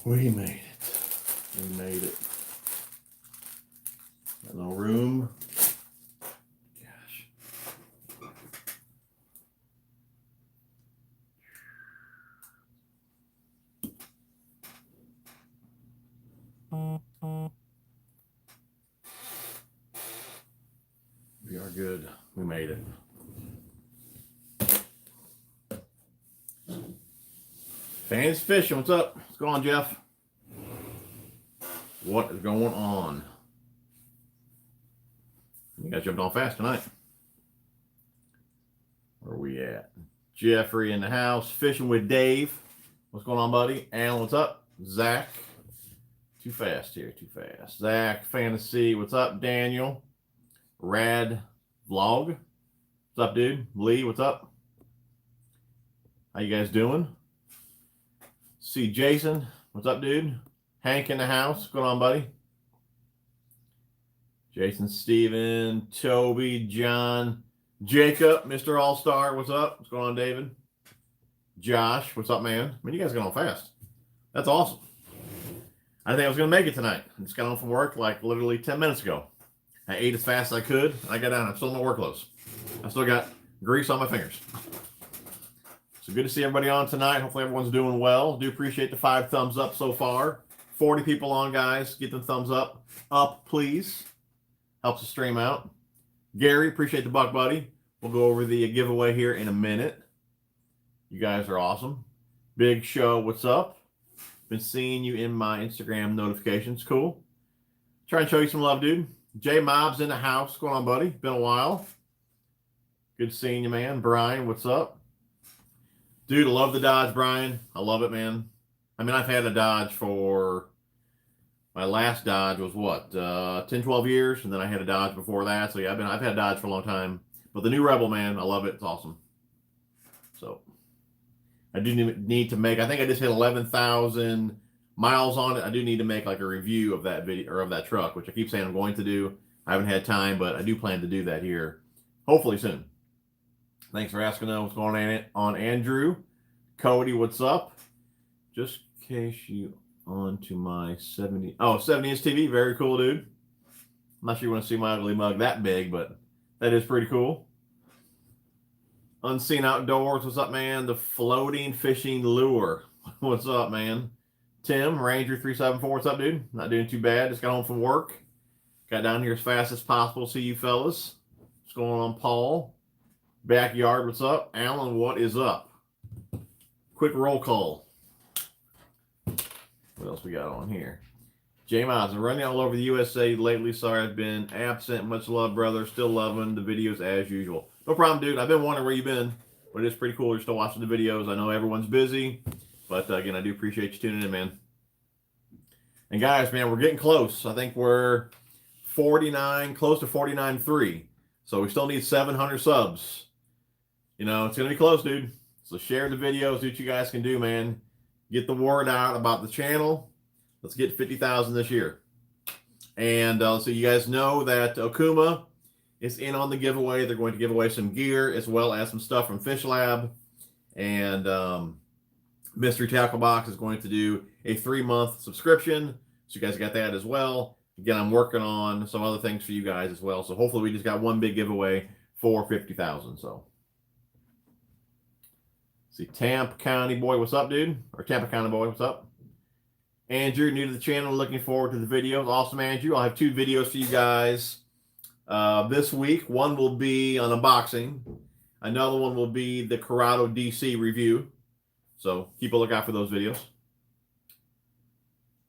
We made it. We made it. Got no room. Gosh. We are good. We made it. Fans fishing. What's up? What's going on, Jeff? What is going on? You guys jumped on fast tonight. Where are we at? Jeffrey in the house. Fishing with Dave. What's going on, buddy? Alan, what's up? Zach. Too fast here. Too fast. Zach, Fantasy. What's up, Daniel? Rad Vlog. What's up, dude? Lee, what's up? How you guys doing? See Jason. What's up, dude? Hank in the house. What's going on, buddy? Jason, Steven, Toby, John, Jacob, Mr. All-Star. What's up? What's going on, David? Josh, what's up, man? I mean, you guys got on fast. That's awesome. I didn't think I was going to make it tonight. I just got home from work like literally 10 minutes ago. I ate as fast as I could. I got down. I'm still in my work clothes. I still got grease on my fingers. So good to see everybody on tonight. Hopefully everyone's doing well. Do appreciate the 5 thumbs up so far. 40 people on, guys. Get them thumbs up. Up, please. Helps the stream out. Gary, appreciate the buck, buddy. We'll go over the giveaway here in a minute. You guys are awesome. Big Show, what's up? Been seeing you in my Instagram notifications. Cool. Try and show you some love, dude. J Mob's in the house. What's going on, buddy? Been a while. Good seeing you, man. Brian, what's up? Dude, I love the Dodge, Brian. I love it, man. I mean, I've had a Dodge for, my last Dodge was what, 10, 12 years, and then I had a Dodge before that. So yeah, I've had a Dodge for a long time. But the new Rebel, man, I love it. It's awesome. So I do need to make, I think I just hit 11,000 miles on it. I do need to make like a review of that video or of that truck, which I keep saying I'm going to do. I haven't had time, but I do plan to do that here hopefully soon. Thanks for asking what's going on, Andrew. Cody, what's up? Just in case you on to my 70 inch TV. Very cool, dude. I'm not sure you want to see my ugly mug that big, but that is pretty cool. Unseen Outdoors, what's up, man? The floating fishing lure. What's up, man? Tim, Ranger 374, what's up, dude? Not doing too bad. Just got home from work. Got down here as fast as possible. See you fellas. What's going on, Paul? Backyard, what's up? Alan, what is up? Quick roll call. What else we got on here? J-Mods, I'm running all over the USA lately. Sorry I've been absent. Much love, brother. Still loving the videos as usual. No problem, dude. I've been wondering where you've been, but it's pretty cool you're still watching the videos. I know everyone's busy, but again, I do appreciate you tuning in, man. And guys, man, we're getting close. I think we're 49, close to 49.3. So we still need 700 subs. You know, it's going to be close, dude. So share the videos, do what you guys can do, man. Get the word out about the channel. Let's get 50,000 this year. And so you guys know that Okuma is in on the giveaway. They're going to give away some gear as well as some stuff from Fish Lab. And Mystery Tackle Box is going to do a 3-month subscription. So you guys got that as well. Again, I'm working on some other things for you guys as well. So hopefully we just got one big giveaway for 50,000. So see, Tampa County boy, what's up, dude? Or Tampa County boy, what's up? Andrew, new to the channel, looking forward to the videos. Awesome, Andrew. I'll have 2 videos for you guys this week. One will be on unboxing. Another one will be the Corrado DC review. So keep a lookout for those videos.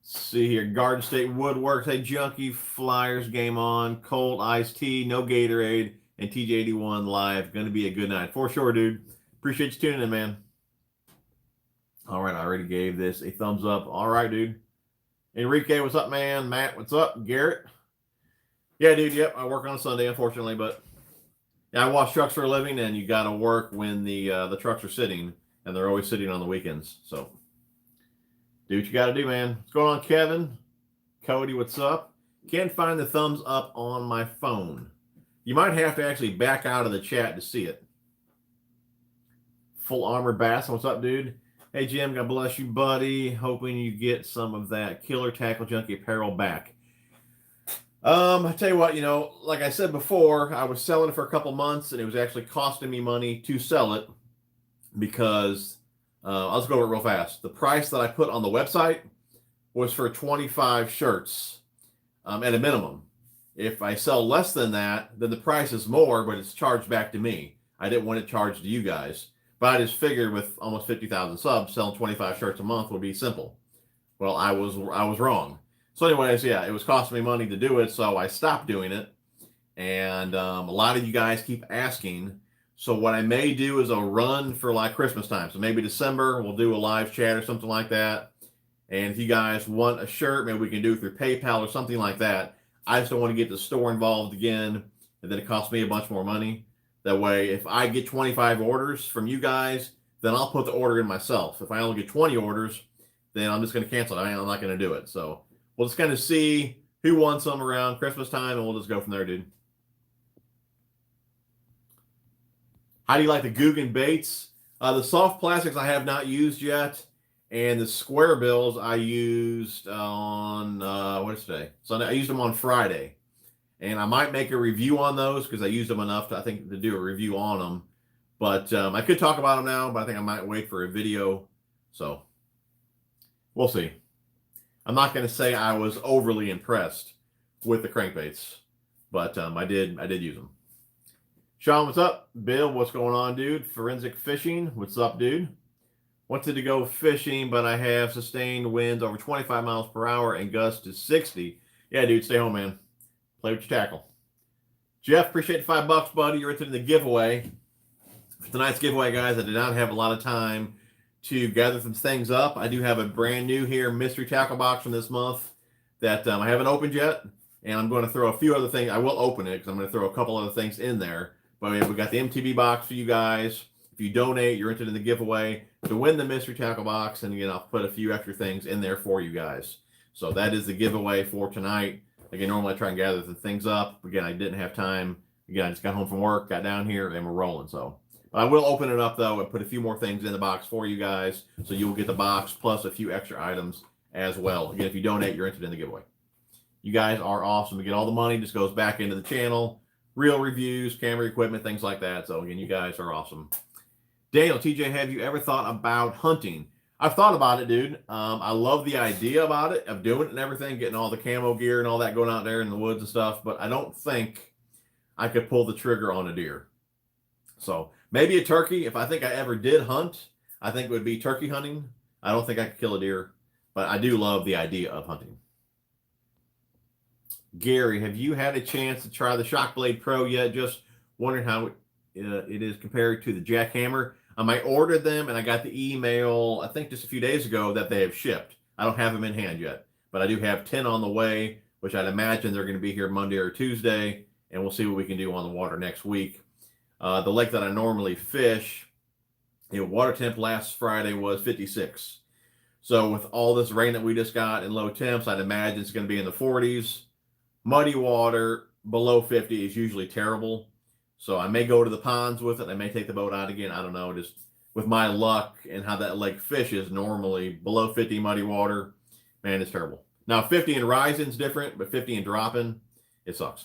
See here, Garden State Woodworks. Hey, Junkie Flyers game on. Cold iced tea, no Gatorade, and TJ81 live. Going to be a good night. For sure, dude. Appreciate you tuning in, man. All right, I already gave this a thumbs up. All right, dude. Enrique, what's up, man? Matt, what's up? Garrett? Yeah, dude, yep. I work on a Sunday, unfortunately, but yeah, I wash trucks for a living, and you got to work when the trucks are sitting, and they're always sitting on the weekends, so do what you got to do, man. What's going on, Kevin? Cody, what's up? Can't find the thumbs up on my phone. You might have to actually back out of the chat to see it. Full Armor Bass, what's up, dude? Hey, Jim, God bless you, buddy. Hoping you get some of that Killer Tackle Junkie apparel back. I tell you what, like I said before, I was selling it for a couple months, and it was actually costing me money to sell it because I'll just go over it real fast. The price that I put on the website was for 25 shirts at a minimum. If I sell less than that, then the price is more, but it's charged back to me. I didn't want it charged to you guys. But I just figured with almost 50,000 subs, selling 25 shirts a month would be simple. Well, I was wrong. So anyways, yeah, it was costing me money to do it, so I stopped doing it. And a lot of you guys keep asking. So what I may do is a run for like Christmas time. So maybe December, we'll do a live chat or something like that. And if you guys want a shirt, maybe we can do it through PayPal or something like that. I just don't want to get the store involved again, and then it costs me a bunch more money. That way, if I get 25 orders from you guys, then I'll put the order in myself. If I only get 20 orders, then I'm just going to cancel it. I'm not going to do it. So we'll just kind of see who wants them around Christmas time, and we'll just go from there, dude. How do you like the Guggen baits? The soft plastics I have not used yet. And the square bills I used on, what is today? Sunday. I used them on Friday. And I might make a review on those because I used them enough to, I think, to do a review on them. But I could talk about them now, but I think I might wait for a video. So we'll see. I'm not going to say I was overly impressed with the crankbaits, but I did use them. Sean, what's up? Bill, what's going on, dude? Forensic Fishing, what's up, dude? Wanted to go fishing, but I have sustained winds over 25 miles per hour and gusts to 60. Yeah, dude, stay home, man. Play with your tackle. Jeff, appreciate the $5, buddy. You're entered in the giveaway. For tonight's giveaway, guys, I did not have a lot of time to gather some things up. I do have a brand new here mystery tackle box from this month that I haven't opened yet, and I'm going to throw a few other things. I will open it because I'm going to throw a couple other things in there. But we got the MTB box for you guys. If you donate, you're entered in the giveaway to win the mystery tackle box, and again, I'll put a few extra things in there for you guys. So that is the giveaway for tonight. Again, normally I try and gather the things up. Again, I didn't have time. Again, I just got home from work, got down here, and we're rolling. So but I will open it up, though, and put a few more things in the box for you guys. So you will get the box plus a few extra items as well. Again, if you donate, you're entered in the giveaway. You guys are awesome. We get all the money, just goes back into the channel. Real reviews, camera equipment, things like that. So again, you guys are awesome. Daniel, TJ, have you ever thought about hunting? I've thought about it, dude. I love the idea about it, of doing it and everything, getting all the camo gear and all that going out there in the woods and stuff, but I don't think I could pull the trigger on a deer. So maybe a turkey. If I think I ever did hunt, I think it would be turkey hunting. I don't think I could kill a deer, but I do love the idea of hunting. Gary, have you had a chance to try the Shockblade Pro yet? Just wondering how it is compared to the Jackhammer. I ordered them, and I got the email, I think just a few days ago, that they have shipped. I don't have them in hand yet, but I do have 10 on the way, which I'd imagine they're going to be here Monday or Tuesday, and we'll see what we can do on the water next week. The lake that I normally fish, water temp last Friday was 56. So with all this rain that we just got and low temps, I'd imagine it's going to be in the 40s. Muddy water below 50 is usually terrible. So I may go to the ponds with it. I may take the boat out again. I don't know. Just with my luck and how that lake fishes, normally below 50 muddy water, man, it's terrible. Now 50 and rising is different, but 50 and dropping, it sucks.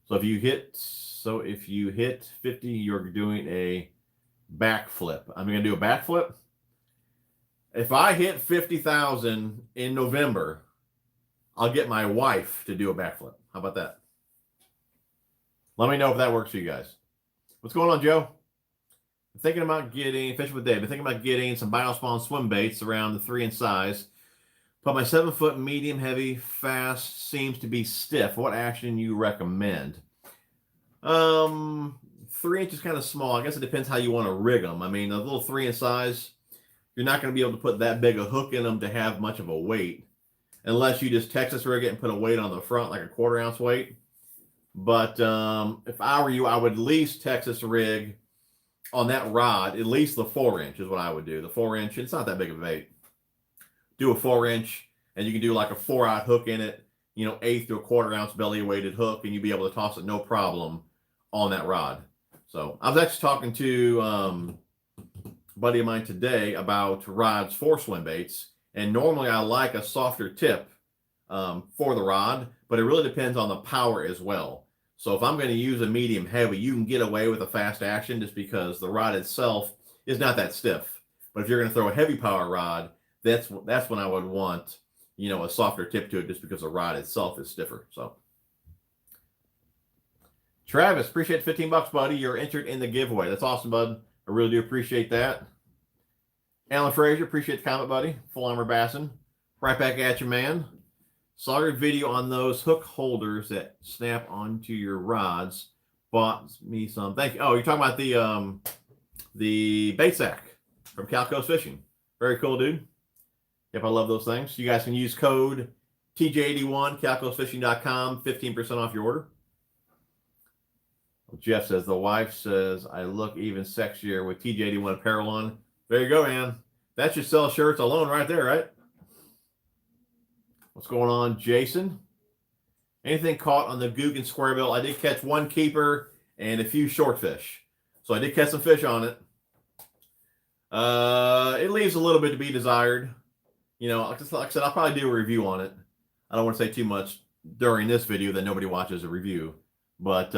So if you hit 50, you're doing a backflip. I'm going to do a backflip. If I hit 50,000 in November, I'll get my wife to do a backflip. How about that? Let me know if that works for you guys. What's going on, Joe? I'm thinking about getting, fishing with Dave, I'm thinking about getting some Biospawn swim baits around the 3-inch size. But my 7-foot medium heavy fast seems to be stiff. What action you recommend? 3 inches kind of small. I guess it depends how you want to rig them. I mean, a little 3-inch size, you're not going to be able to put that big a hook in them to have much of a weight, unless you just Texas rig it and put a weight on the front, like a 1/4 ounce weight. But if I were you, I would at least Texas rig on that rod, at least the 4-inch is what I would do. The 4-inch, it's not that big of a bait. Do a 4-inch, and you can do like a 4-aught hook in it, 1/8 to a 1/4 ounce belly weighted hook, and you'd be able to toss it no problem on that rod. So I was actually talking to a buddy of mine today about rods for swim baits. And normally I like a softer tip for the rod, but it really depends on the power as well. So if I'm going to use a medium heavy, you can get away with a fast action just because the rod itself is not that stiff. But if you're going to throw a heavy power rod, that's when I would want, you know, a softer tip to it just because the rod itself is stiffer. So Travis, appreciate the 15 bucks, buddy. You're entered in the giveaway. That's awesome, bud. I really do appreciate that. Alan Frazier, appreciate the comment, buddy. Full armor Bassin. Right back at you, man. Saw your video on those hook holders that snap onto your rods. Bought me some. Thank you. Oh, you're talking about the bait sack from Cal Coast Fishing. Very cool, dude. Yep, I love those things. You guys can use code TJ81, calcoastfishing.com, 15% off your order. Jeff says, the wife says, I look even sexier with TJ81 apparel on. There you go, man. That should sell shirts alone right there, right? What's going on, Jason? Anything caught on the Googan Squarebill? I did catch one keeper and a few short fish. So I did catch some fish on it. It leaves a little bit to be desired. You know, like I said, I'll probably do a review on it. I don't want to say too much during this video that nobody watches a review. But,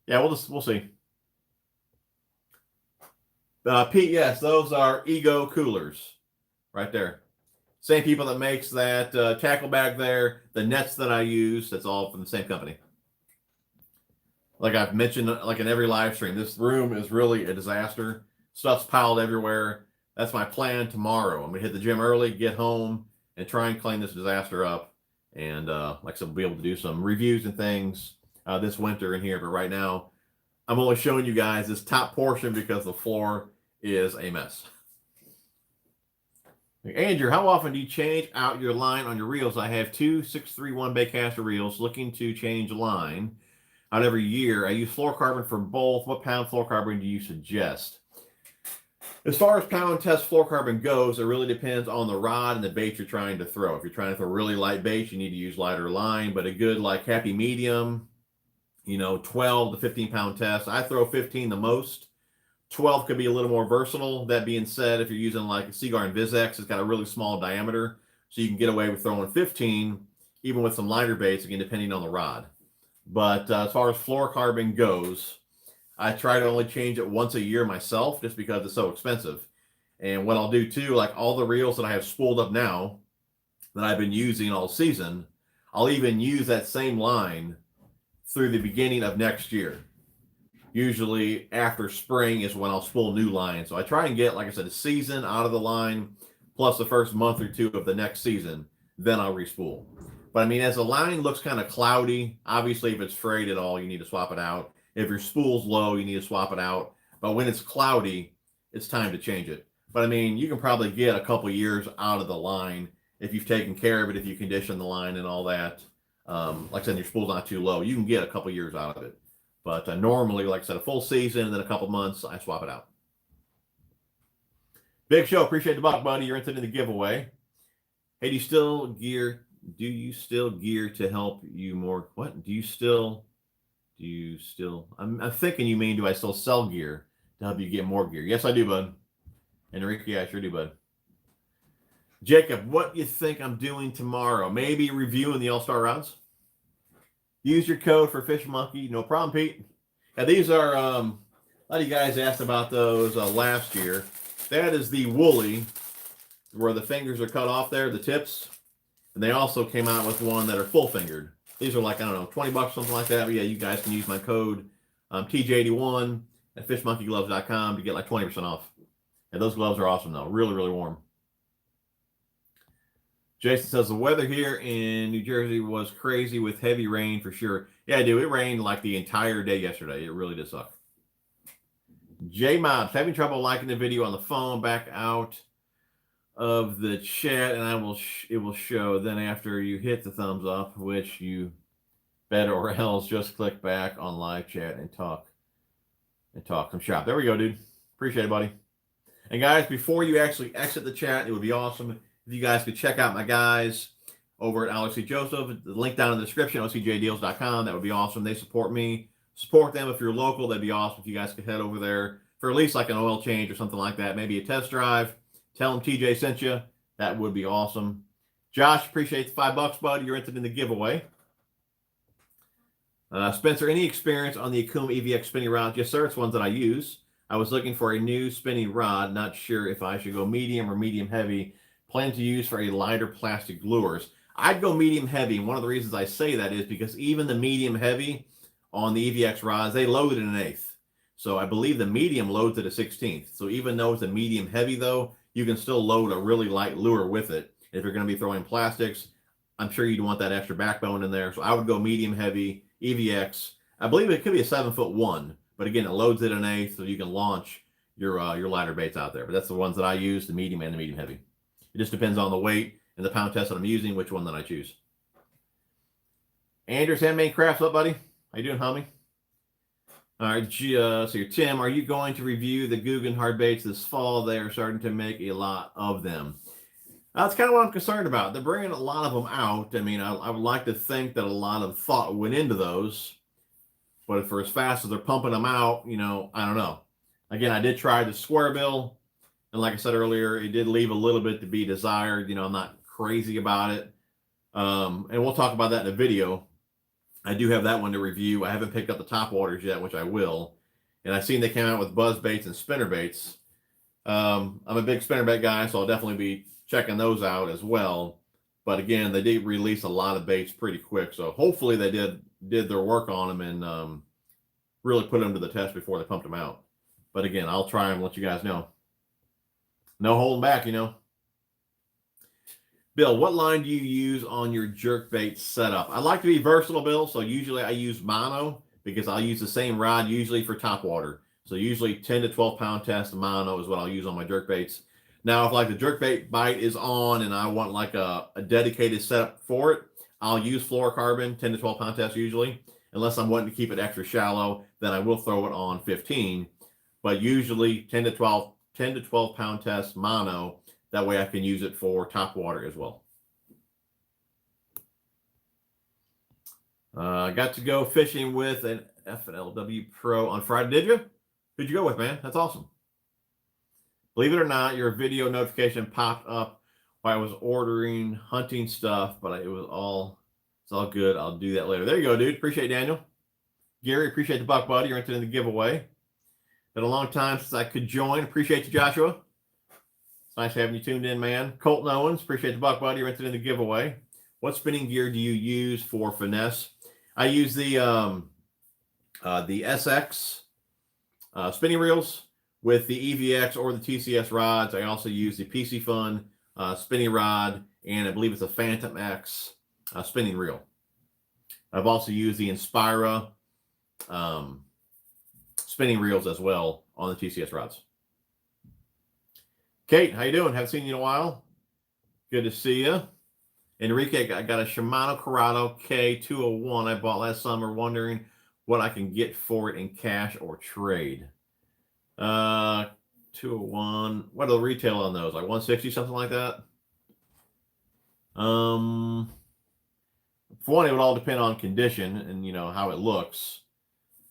yeah, we'll see. Pete, yes, those are Ego coolers right there. Same people that makes that tackle bag there, the nets that I use, that's all from the same company. Like I've mentioned, like in every live stream, this room is really a disaster. Stuff's piled everywhere. That's my plan tomorrow. I'm going to hit the gym early, get home, and try and clean this disaster up. And like I said, we'll be able to do some reviews and things this winter in here. But right now, I'm only showing you guys this top portion because the floor is a mess. Andrew, how often do you change out your line on your reels? I have two 631 baitcaster reels, looking to change line out every year. I use fluorocarbon for both. What pound fluorocarbon do you suggest? As far as pound test fluorocarbon goes, it really depends on the rod and the bait you're trying to throw. If you're trying to throw really light baits, you need to use lighter line, but a good like happy medium, you know, 12 to 15 pound test. I throw 15 the most. 12 could be a little more versatile. That being said, if you're using like a Seaguar and VizX, it's got a really small diameter, so you can get away with throwing 15, even with some lighter baits, again, depending on the rod. But as far as fluorocarbon goes, I try to only change it once a year myself, just because it's so expensive. And what I'll do too, like all the reels that I have spooled up now that I've been using all season, I'll even use that same line through the beginning of next year. Usually after spring is when I'll spool new line. So I try and get, like I said, a season out of the line, plus the first month or two of the next season, then I'll respool. But I mean, as the line looks kind of cloudy, obviously if it's frayed at all, you need to swap it out. If your spool's low, you need to swap it out. But when it's cloudy, it's time to change it. But I mean, you can probably get a couple years out of the line if you've taken care of it, if you condition the line and all that. Like I said, your spool's not too low, you can get a couple years out of it. But normally, like I said, a full season and then a couple months, I swap it out. Big Show, appreciate the buck, buddy. You're entered in the giveaway. Hey, do you still gear to help you more? What? Do you still? I'm thinking you mean, do I still sell gear to help you get more gear? Yes, I do, bud. Enrique, yeah, I sure do, bud. Jacob, what do you think I'm doing tomorrow? Maybe reviewing the All-Star rounds? Use your code for Fish Monkey. No problem, Pete. Now, these are, a lot of you guys asked about those last year. That is the woolly, where the fingers are cut off there, the tips. And they also came out with one that are full-fingered. These are like, I don't know, 20 bucks, something like that. But yeah, you guys can use my code TJ81 at fishmonkeygloves.com to get like 20% off. And those gloves are awesome, though. Really, really warm. Jason says the weather here in New Jersey was crazy with heavy rain for sure. Yeah, dude, it rained like the entire day yesterday. It really did suck. J Mobs, having trouble liking the video on the phone. Back out of the chat, and it will show. Then after you hit the thumbs up, which you better or else just click back on live chat and talk some shop. There we go, dude. Appreciate it, buddy. And guys, before you actually exit the chat, it would be awesome if you guys could check out my guys over at Alex C. Joseph. The link down in the description, ocjdeals.com. That would be awesome. They support me, support them if you're local. That'd be awesome if you guys could head over there for at least like an oil change or something like that. Maybe a test drive. Tell them TJ sent you. That would be awesome. Josh, appreciate the $5, bud. You're entered in the giveaway. Spencer, any experience on the Akuma EVX spinning rod? Yes, sir. It's ones that I use. I was looking for a new spinning rod. Not sure if I should go medium or medium heavy. Plan to use for a lighter plastic lures. I'd go medium heavy. And one of the reasons I say that is because even the medium heavy on the EVX rods, they load it 1/8. So I believe the medium loads at a 16th. So even though it's a medium heavy, though, you can still load a really light lure with it. If you're going to be throwing plastics, I'm sure you'd want that extra backbone in there. So I would go medium heavy, EVX. I believe it could be a 7'1", but again, it loads it 1/8, so you can launch your lighter baits out there. But that's the ones that I use, the medium and the medium heavy. It just depends on the weight and the pound test that I'm using, which one that I choose. Andrews Handmade Crafts, up, buddy? How you doing, homie? All right, so you're Tim. Are you going to review the Guggen hard baits this fall? They are starting to make a lot of them. That's kind of what I'm concerned about. They're bringing a lot of them out. I mean, I would like to think that a lot of thought went into those, but for as fast as they're pumping them out, you know, I don't know. Again, I did try the square bill, and like I said earlier, it did leave a little bit to be desired. You know, I'm not crazy about it, and we'll talk about that in a video. I do have that one to review. I haven't picked up the top waters yet, which I will, and I've seen they came out with buzz baits and spinner baits. I'm a big spinnerbait guy, so I'll definitely be checking those out as well. But again, they did release a lot of baits pretty quick, so hopefully they did their work on them and really put them to the test before they pumped them out. But again, I'll try and let you guys know. No holding back, you know. Bill, what line do you use on your jerkbait setup? I like to be versatile, Bill, so usually I use mono because I'll use the same rod usually for top water. So usually 10 to 12 pound test mono is what I'll use on my jerkbaits. Now, if like the jerkbait bite is on and I want like a dedicated setup for it, I'll use fluorocarbon, 10 to 12 pound test usually. Unless I'm wanting to keep it extra shallow, then I will throw it on 15. But usually 10 to 12 pound test mono. That way I can use it for top water as well. I got to go fishing with an FNLW Pro on Friday. Did you? Who'd you go with, man? That's awesome. Believe it or not, your video notification popped up while I was ordering hunting stuff, but it's all good. I'll do that later. There you go, dude. Appreciate it, Daniel. Gary, appreciate the buck, buddy. You're entered in the giveaway. Been a long time since I could join. Appreciate you, Joshua. It's nice having you tuned in, man. Colton Owens, appreciate the buck, buddy. You're entered in the giveaway. What spinning gear do you use for finesse? I use the SX spinning reels with the EVX or the TCS rods. I also use the PC Fun spinning rod, and I believe it's a Phantom X spinning reel. I've also used the Inspira spinning reels as well on the TCS rods. Kate, how you doing? Haven't seen you in a while. Good to see you. Enrique, I got a Shimano Corrado K201 I bought last summer, wondering what I can get for it in cash or trade. 201. What are the retail on those? Like 160, something like that? For one, it would all depend on condition and, you know, how it looks.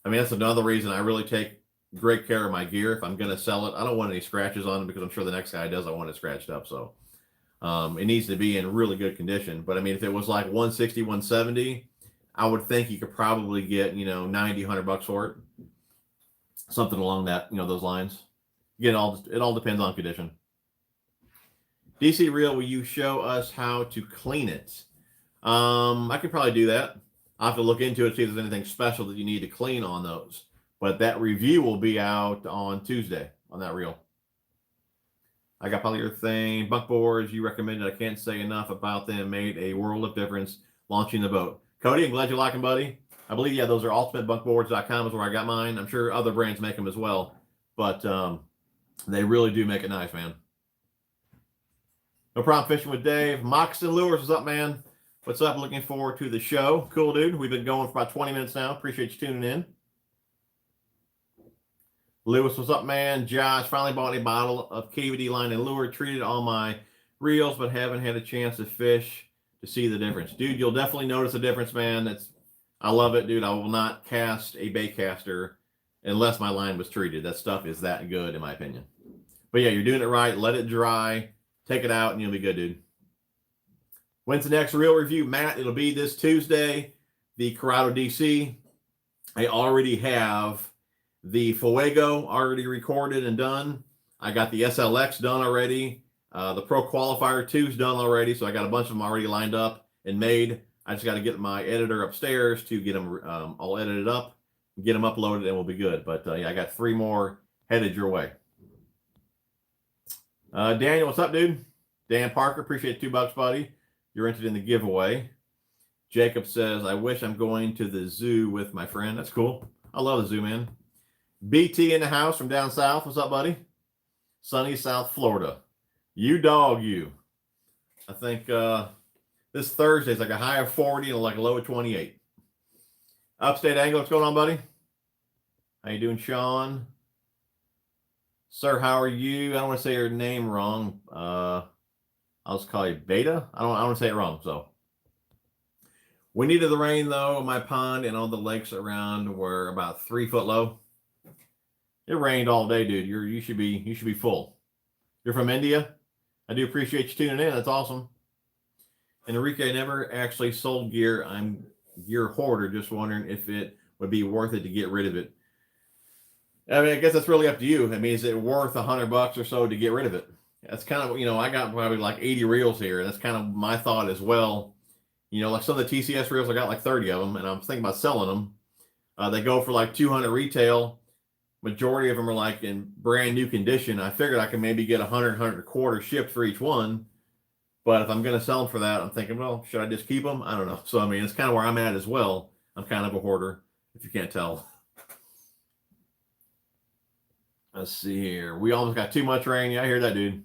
I mean, that's another reason I really take great care of my gear. If I'm going to sell it, I don't want any scratches on it because I'm sure the next guy does. I want it scratched up. So it needs to be in really good condition. But I mean, if it was like 160, 170, I would think you could probably get, you know, 90, $100 for it. Something along that, you know, those lines. Again, it all depends on condition. DC Reel, will you show us how to clean it? I could probably do that. I'll have to look into it, see if there's anything special that you need to clean on those. But that review will be out on Tuesday on that reel. I got polyurethane bunk boards you recommended. I can't say enough about them. Made a world of difference launching the boat. Cody, I'm glad you like them, buddy. I believe, yeah, those are ultimatebunkboards.com is where I got mine. I'm sure other brands make them as well. But they really do make it nice, man. No problem fishing with Dave. Moccasin Lures, what's up, man? What's up? Looking forward to the show. Cool, dude. We've been going for about 20 minutes now. Appreciate you tuning in. Lewis, what's up, man? Josh, finally bought a bottle of KVD line and lure. Treated all my reels, but haven't had a chance to fish to see the difference. Dude, you'll definitely notice a difference, man. I love it, dude. I will not cast a bait caster unless my line was treated. That stuff is that good, in my opinion. But yeah, you're doing it right. Let it dry. Take it out, and you'll be good, dude. When's the next reel review, Matt? It'll be this Tuesday, the Corrado DC. I already have the Fuego already recorded and done. I got the SLX done already. The Pro Qualifier 2 is done already, so I got a bunch of them already lined up and made. I just got to get my editor upstairs to get them all edited up, get them uploaded, and we'll be good. But yeah, I got 3 more headed your way. Daniel, what's up, dude? Dan Parker, appreciate $2, buddy. You're entered in the giveaway. Jacob says, I wish I'm going to the zoo with my friend. That's cool. I love the zoo, man. BT in the house from down south. What's up, buddy? Sunny South Florida. You dog, you. I think this Thursday is like a high of 40 and like a low of 28. Upstate Angle, what's going on, buddy? How you doing, Sean? Sir, how are you? I don't want to say your name wrong. I'll just call you Beta. I don't want to say it wrong. So we needed the rain though. My pond and all the lakes around were about 3 foot low. It rained all day, dude. You should be full. You're from India. I do appreciate you tuning in. That's awesome. And Enrique, I never actually sold gear. I'm gear hoarder. Just wondering if it would be worth it to get rid of it. I mean, I guess that's really up to you. I mean, is it worth $100 or so to get rid of it? That's kind of, I got probably like 80 reels here. That's kind of my thought as well. Like some of the TCS reels, I got like 30 of them, and I'm thinking about selling them. They go for like 200 retail. Majority of them are like in brand new condition. I figured I could maybe get 100, 100 a quarter shipped for each one. But if I'm going to sell them for that, I'm thinking, well, should I just keep them? I don't know. So, I mean, it's kind of where I'm at as well. I'm kind of a hoarder, if you can't tell. Let's see here. We almost got too much rain. Yeah, I hear that, dude.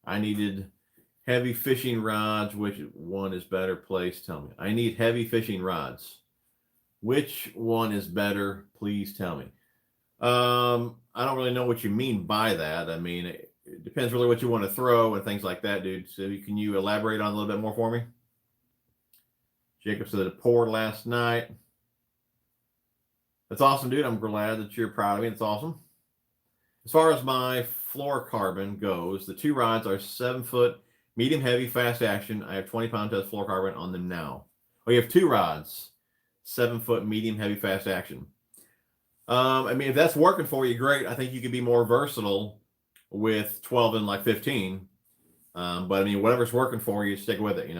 I needed heavy fishing rods. Which one is better? Please tell me. I need heavy fishing rods. Which one is better? Please tell me. I don't really know what you mean by that. I mean, it depends really what you want to throw and things like that, dude. So can you elaborate on a little bit more for me? Jacob said it poured last night. That's awesome, dude. I'm glad that you're proud of me. It's awesome. As far as my fluorocarbon goes, the 2 rods are 7 foot, medium heavy, fast action. I have 20-pound test fluorocarbon on them now. Oh, you have 2 rods, 7 foot, medium heavy, fast action. I mean, if that's working for you, great. I think you could be more versatile with 12 and like 15. But I mean, whatever's working for you, stick with it,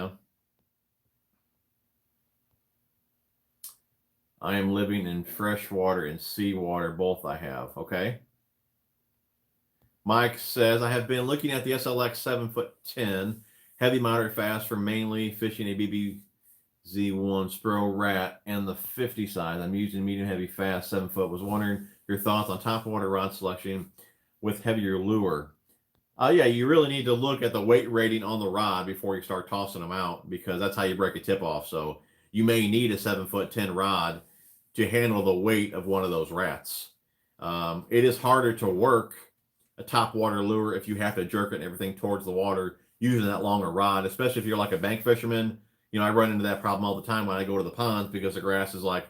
I am living in freshwater and seawater, both I have. Okay. Mike says, I have been looking at the SLX 7 foot 10, heavy, moderate, fast for mainly fishing a BBZ1 Spro Rat and the 50 size. I'm using medium, heavy, fast, 7 foot. Was wondering your thoughts on top water rod selection with heavier lure. Yeah, you really need to look at the weight rating on the rod before you start tossing them out, because that's how you break a tip off. So you may need a 7 foot 10 rod to handle the weight of one of those rats. It is harder to work a top water lure if you have to jerk it and everything towards the water using that longer rod, especially if you're like a bank fisherman. I run into that problem all the time when I go to the ponds because the grass is like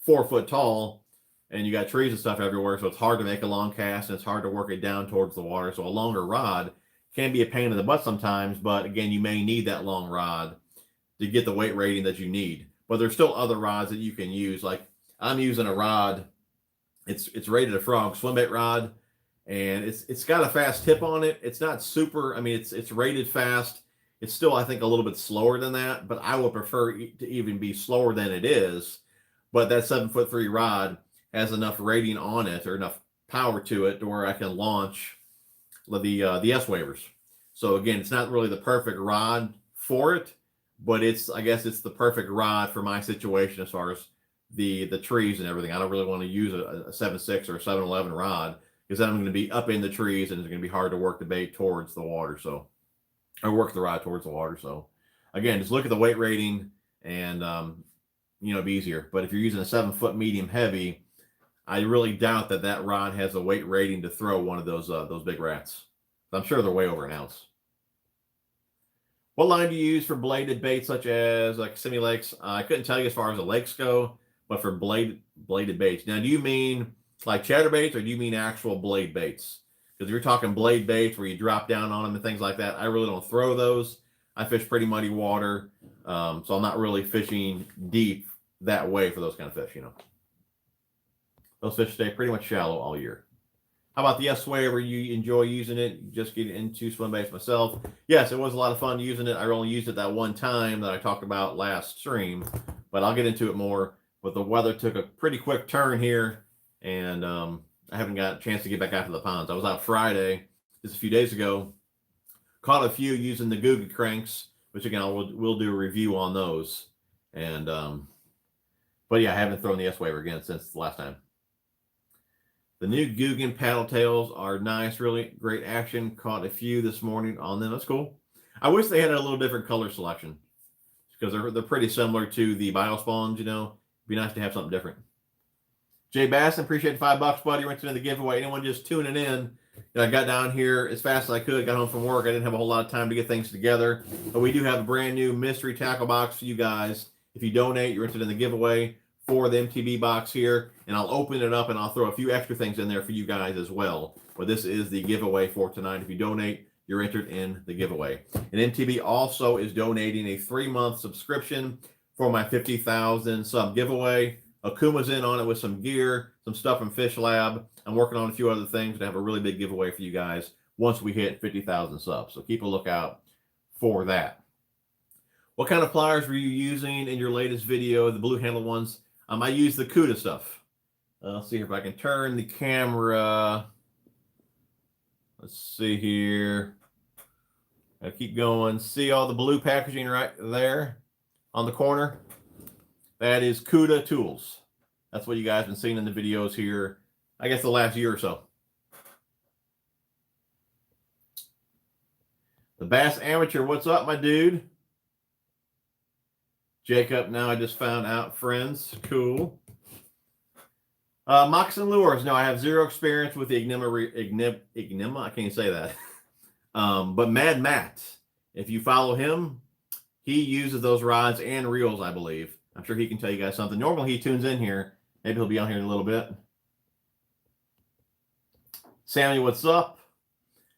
4 foot tall and you got trees and stuff everywhere. So it's hard to make a long cast and it's hard to work it down towards the water. So a longer rod can be a pain in the butt sometimes, but again, you may need that long rod to get the weight rating that you need. But there's still other rods that you can use. Like I'm using a rod. It's rated a frog swim bait rod. And it's got a fast tip on it. It's not super. I mean, it's rated fast. It's still, I think, a little bit slower than that. But I would prefer to even be slower than it is. But that 7 foot 3 rod has enough rating on it or enough power to it to where I can launch the S waivers. So again, it's not really the perfect rod for it, but I guess it's the perfect rod for my situation as far as the trees and everything. I don't really want to use a 7.6 or a 7.11 rod, because then I'm going to be up in the trees and it's going to be hard to work the bait towards the water. So I work the rod towards the water. So again, just look at the weight rating and, be easier. But if you're using a 7 foot medium heavy, I really doubt that rod has a weight rating to throw one of those big rats. I'm sure they're way over an ounce. What line do you use for bladed baits such as like semi-lakes? I couldn't tell you as far as the lakes go, but for bladed baits. Now, do you mean like chatter baits or do you mean actual blade baits? Because if you're talking blade baits where you drop down on them and things like that, I really don't throw those. I fish pretty muddy water, so I'm not really fishing deep that way for those kind of fish, you know. Those fish stay pretty much shallow all year. How about the S-Waver? You enjoy using it? Just getting into swim baits myself. Yes, it was a lot of fun using it. I only used it that one time that I talked about last stream, but I'll get into it more. But the weather took a pretty quick turn here, and I haven't got a chance to get back out to the ponds. I was out Friday, just a few days ago, caught a few using the Googa cranks, which again, we'll do a review on those. And but yeah, I haven't thrown the S-Waver again since the last time. The new Guggen paddle tails are nice, really great action. Caught a few this morning on them. That's cool. I wish they had a little different color selection because they're pretty similar to the Biospawns, you know. It'd be nice to have something different. Jay Basson, appreciate the $5, buddy. Went into the giveaway. Anyone just tuning in? I got down here as fast as I could, got home from work. I didn't have a whole lot of time to get things together. But we do have a brand new mystery tackle box for you guys. If you donate, you're entered in the giveaway for the MTB box here, and I'll open it up and I'll throw a few extra things in there for you guys as well. But this is the giveaway for tonight. If you donate, you're entered in the giveaway. And MTB also is donating a 3-month subscription for my 50,000 sub giveaway. Akuma's in on it with some gear, some stuff from Fish Lab. I'm working on a few other things to have a really big giveaway for you guys once we hit 50,000 subs. So keep a lookout for that. What kind of pliers were you using in your latest video, the blue handle ones? I use the Cuda stuff. Let's see if I can turn the camera. Let's see here. I'll keep going. See all the blue packaging right there on the corner? That is Cuda tools. That's what you guys have been seeing in the videos here, I guess the last year or so. The Bass Amateur, what's up, my dude? Jacob, now I just found out, friends. Cool. Moccasin lures. No, I have zero experience with the Ignima. I can't say that. But Mad Matt, if you follow him, he uses those rods and reels, I believe. I'm sure he can tell you guys something. Normally he tunes in here. Maybe he'll be on here in a little bit. Sammy, what's up?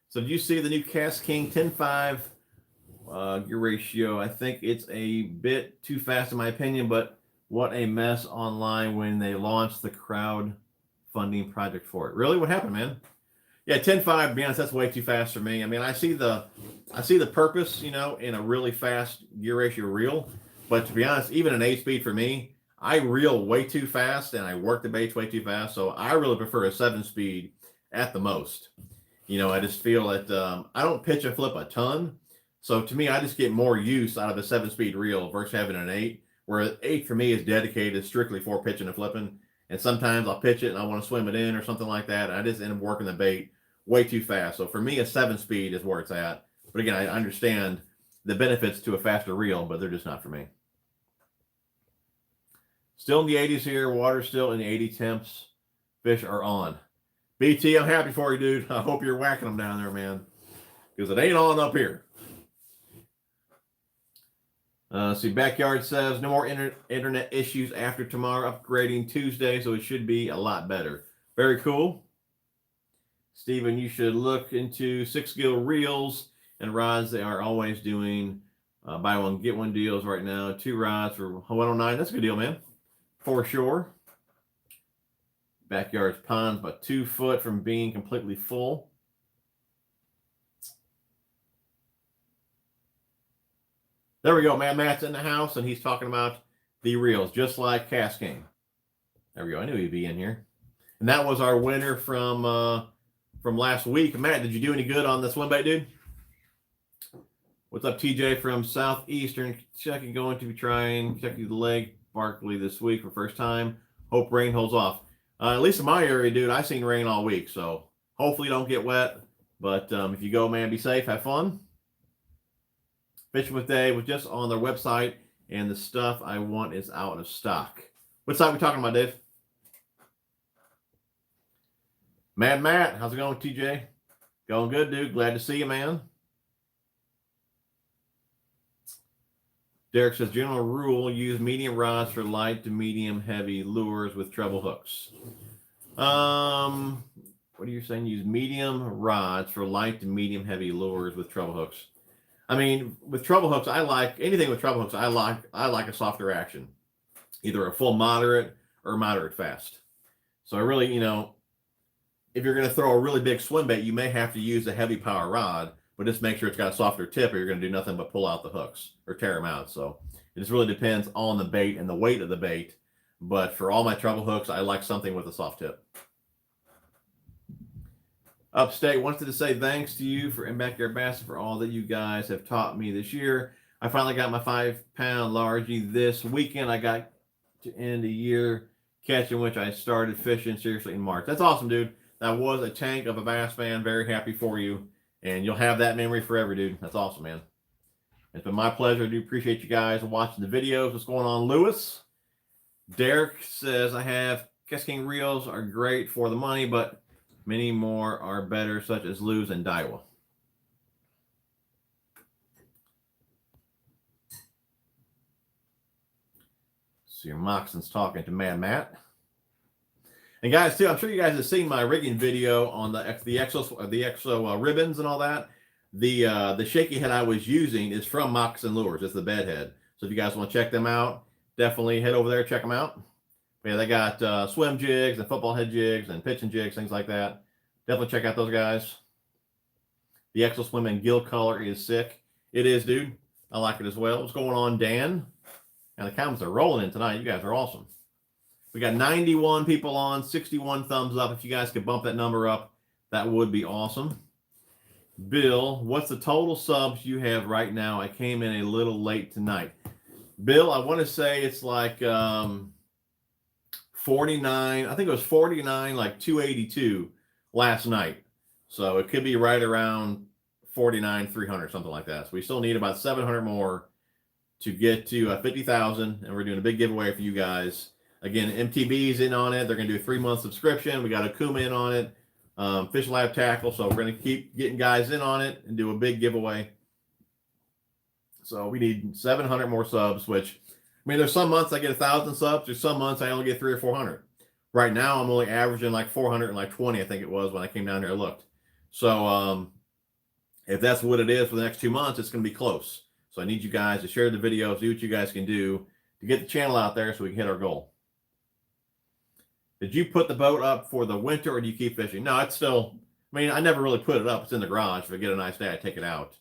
So did you see the new Cast King 10.5 gear ratio? I think it's a bit too fast in my opinion, but what a mess online when they launched the crowdfunding project for it. Really? What happened, man? Yeah, 10.5, to be honest, that's way too fast for me. I mean, I see the purpose, you know, in a really fast gear ratio reel. But to be honest, even an 8-speed for me, I reel way too fast and I work the baits way too fast. So I really prefer a 7-speed at the most. You know, I just feel that I don't pitch and flip a ton. So to me, I just get more use out of a 7-speed reel versus having an 8, where 8 for me is dedicated strictly for pitching and flipping. And sometimes I'll pitch it and I want to swim it in or something like that. And I just end up working the bait way too fast. So for me, a 7-speed is where it's at. But again, I understand the benefits to a faster reel, but they're just not for me. Still in the 80s here. Water's still in the 80 temps. Fish are on. BT, I'm happy for you, dude. I hope you're whacking them down there, man. Because it ain't on up here. See, Backyard says, no more internet issues after tomorrow. Upgrading Tuesday, so it should be a lot better. Very cool. Steven, you should look into 6-gill reels and rods. They are always doing buy one, get one deals right now. 2 rods for $109. That's a good deal, man. For sure. Backyard's pond's about 2 foot from being completely full. There we go, man. Matt's in the house, and he's talking about the reels, just like Cast King. There we go. I knew he'd be in here. And that was our winner from last week. Matt, did you do any good on the swim bait, dude? What's up, TJ from Southeastern Kentucky? Going to be trying Kentucky Lake Barkley this week for first time. Hope rain holds off. At least in my area, dude, I've seen rain all week, so hopefully you don't get wet. But if you go, man, be safe, have fun. Fishing with Dave was just on their website, and the stuff I want is out of stock. What site are we talking about, Dave? Mad Matt, how's it going, TJ? Going good, dude. Glad to see you, man. Derek says, general rule, use medium rods for light to medium heavy lures with treble hooks. What are you saying? Use medium rods for light to medium heavy lures with treble hooks. I mean, with treble hooks, I like anything with treble hooks. I like a softer action, either a full moderate or moderate fast. So I really, if you're going to throw a really big swim bait, you may have to use a heavy power rod, but just make sure it's got a softer tip, or you're going to do nothing but pull out the hooks or tear them out. So it just really depends on the bait and the weight of the bait. But for all my treble hooks, I like something with a soft tip. Upstate wanted to say thanks to you and Backyard Bass for all that you guys have taught me this year. I finally got my 5-pound largie this weekend. I got to end a year catching which I started fishing seriously in March. That's awesome, dude. That was a tank of a bass, man. Very happy for you. And you'll have that memory forever, dude. That's awesome, man. It's been my pleasure. I do appreciate you guys watching the videos. What's going on, Lewis? Derek says, I have Cascade King reels are great for the money, but many more are better, such as Lew's and Daiwa. So your Moxon's talking to Mad Matt. And guys, too, I'm sure you guys have seen my rigging video on the exo ribbons and all that. The shaky head I was using is from Moccasin Lures. It's the bed head. So if you guys want to check them out, definitely head over there, check them out. Yeah, they got swim jigs and football head jigs and pitching jigs, things like that. Definitely check out those guys. The Exo Swim and gill color is sick. It is, dude. I like it as well. What's going on, Dan? And the comments are rolling in tonight. You guys are awesome. We got 91 people on, 61 thumbs up. If you guys could bump that number up, that would be awesome. Bill, what's the total subs you have right now? I came in a little late tonight. Bill, I want to say it's like 49. I think it was 49, like 282 last night. So it could be right around 49, 300, something like that. So we still need about 700 more to get to 50,000. And we're doing a big giveaway for you guys. Again, MTB's in on it. They're going to do a 3-month subscription. We got Akuma in on it. Fish Lab Tackle. So we're going to keep getting guys in on it and do a big giveaway. So we need 700 more subs, which, I mean, there's some months I get 1,000 subs. There's some months I only get 300 or 400. Right now, I'm only averaging like 420, I think it was, when I came down here and looked. So if that's what it is for the next 2 months, it's going to be close. So I need you guys to share the videos, do what you guys can do to get the channel out there so we can hit our goal. Did you put the boat up for the winter, or do you keep fishing? No, it's still, I mean, I never really put it up. It's in the garage. If I get a nice day, I take it out.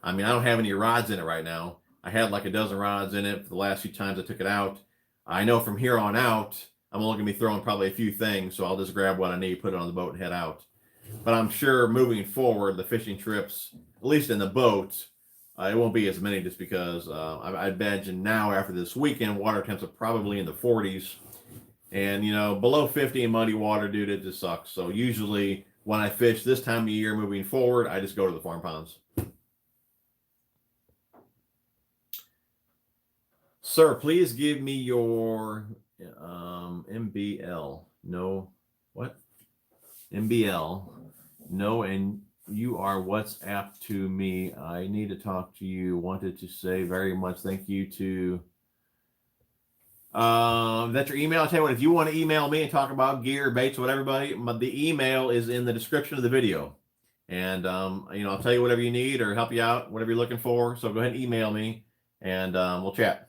I mean, I don't have any rods in it right now. I had like a dozen rods in it for the last few times I took it out. I know from here on out, I'm only going to be throwing probably a few things, so I'll just grab what I need, put it on the boat, and head out. But I'm sure moving forward, the fishing trips, at least in the boat, it won't be as many, just because I imagine now after this weekend, water temps are probably in the 40s. And, below 50 in muddy water, dude, it just sucks. So usually when I fish this time of year moving forward, I just go to the farm ponds. Sir, please give me your MBL. No, what? MBL. No, and you are WhatsApp to me. I need to talk to you. Wanted to say very much thank you to... that's your email. I'll tell you what, if you want to email me and talk about gear, baits, whatever, buddy, the email is in the description of the video. And, I'll tell you whatever you need or help you out, whatever you're looking for. So go ahead and email me, and we'll chat.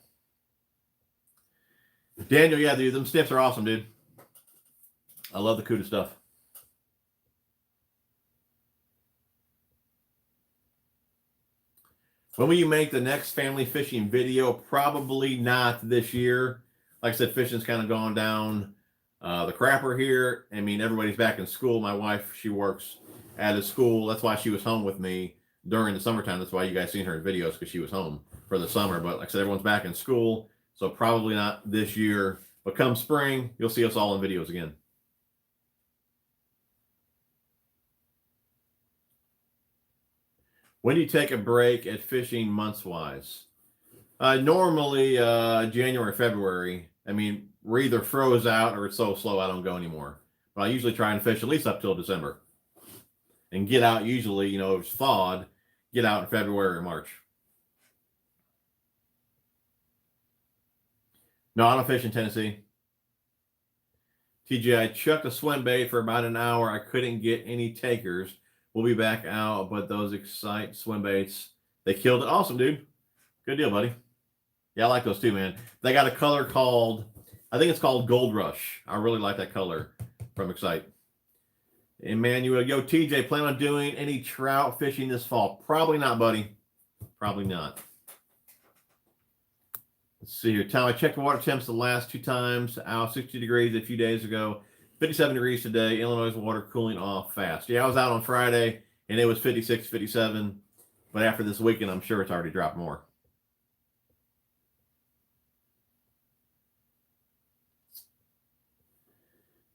Daniel, yeah, dude, them snips are awesome, dude. I love the CUDA stuff. When will you make the next family fishing video? Probably not this year. Like I said, fishing's kind of gone down the crapper here. I mean, everybody's back in school. My wife, she works at a school. That's why she was home with me during the summertime. That's why you guys seen her in videos, because she was home for the summer. But like I said, everyone's back in school. So probably not this year. But come spring, you'll see us all in videos again. When do you take a break at fishing months-wise? Normally January, February. I mean, we're either froze out or it's so slow I don't go anymore. But I usually try and fish at least up till December. And get out usually, if it's thawed, get out in February or March. No, I don't fish in Tennessee. TJ, I chucked a swim bait for about an hour. I couldn't get any takers. We'll be back out, but those Excite swim baits, they killed it. Awesome, dude. Good deal, buddy. Yeah, I like those too, man. They got a color called, I think it's called Gold Rush. I really like that color from Excite. Emmanuel, yo, TJ, plan on doing any trout fishing this fall? Probably not, buddy. Probably not. Let's see here. Tom, I checked the water temps the last 2 times. Out 60 degrees a few days ago. 57 degrees today. Illinois water cooling off fast. Yeah, I was out on Friday, and it was 56, 57. But after this weekend, I'm sure it's already dropped more.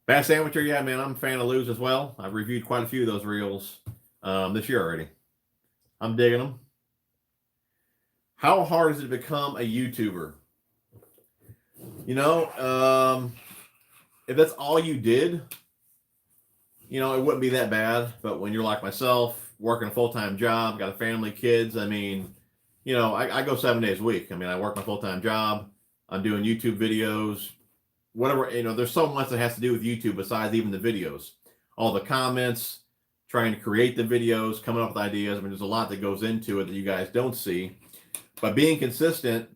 Bass Sandwicher, yeah, man, I'm a fan of Lou's as well. I've reviewed quite a few of those reels this year already. I'm digging them. How hard is it to become a YouTuber? You know, if that's all you did, you know, it wouldn't be that bad. But when you're like myself, working a full-time job, got a family, kids, I mean, you know, I go 7 days a week. I mean, I work my full-time job. I'm doing YouTube videos, whatever, you know, there's so much that has to do with YouTube besides even the videos. All the comments, trying to create the videos, coming up with ideas. I mean, there's a lot that goes into it that you guys don't see. But being consistent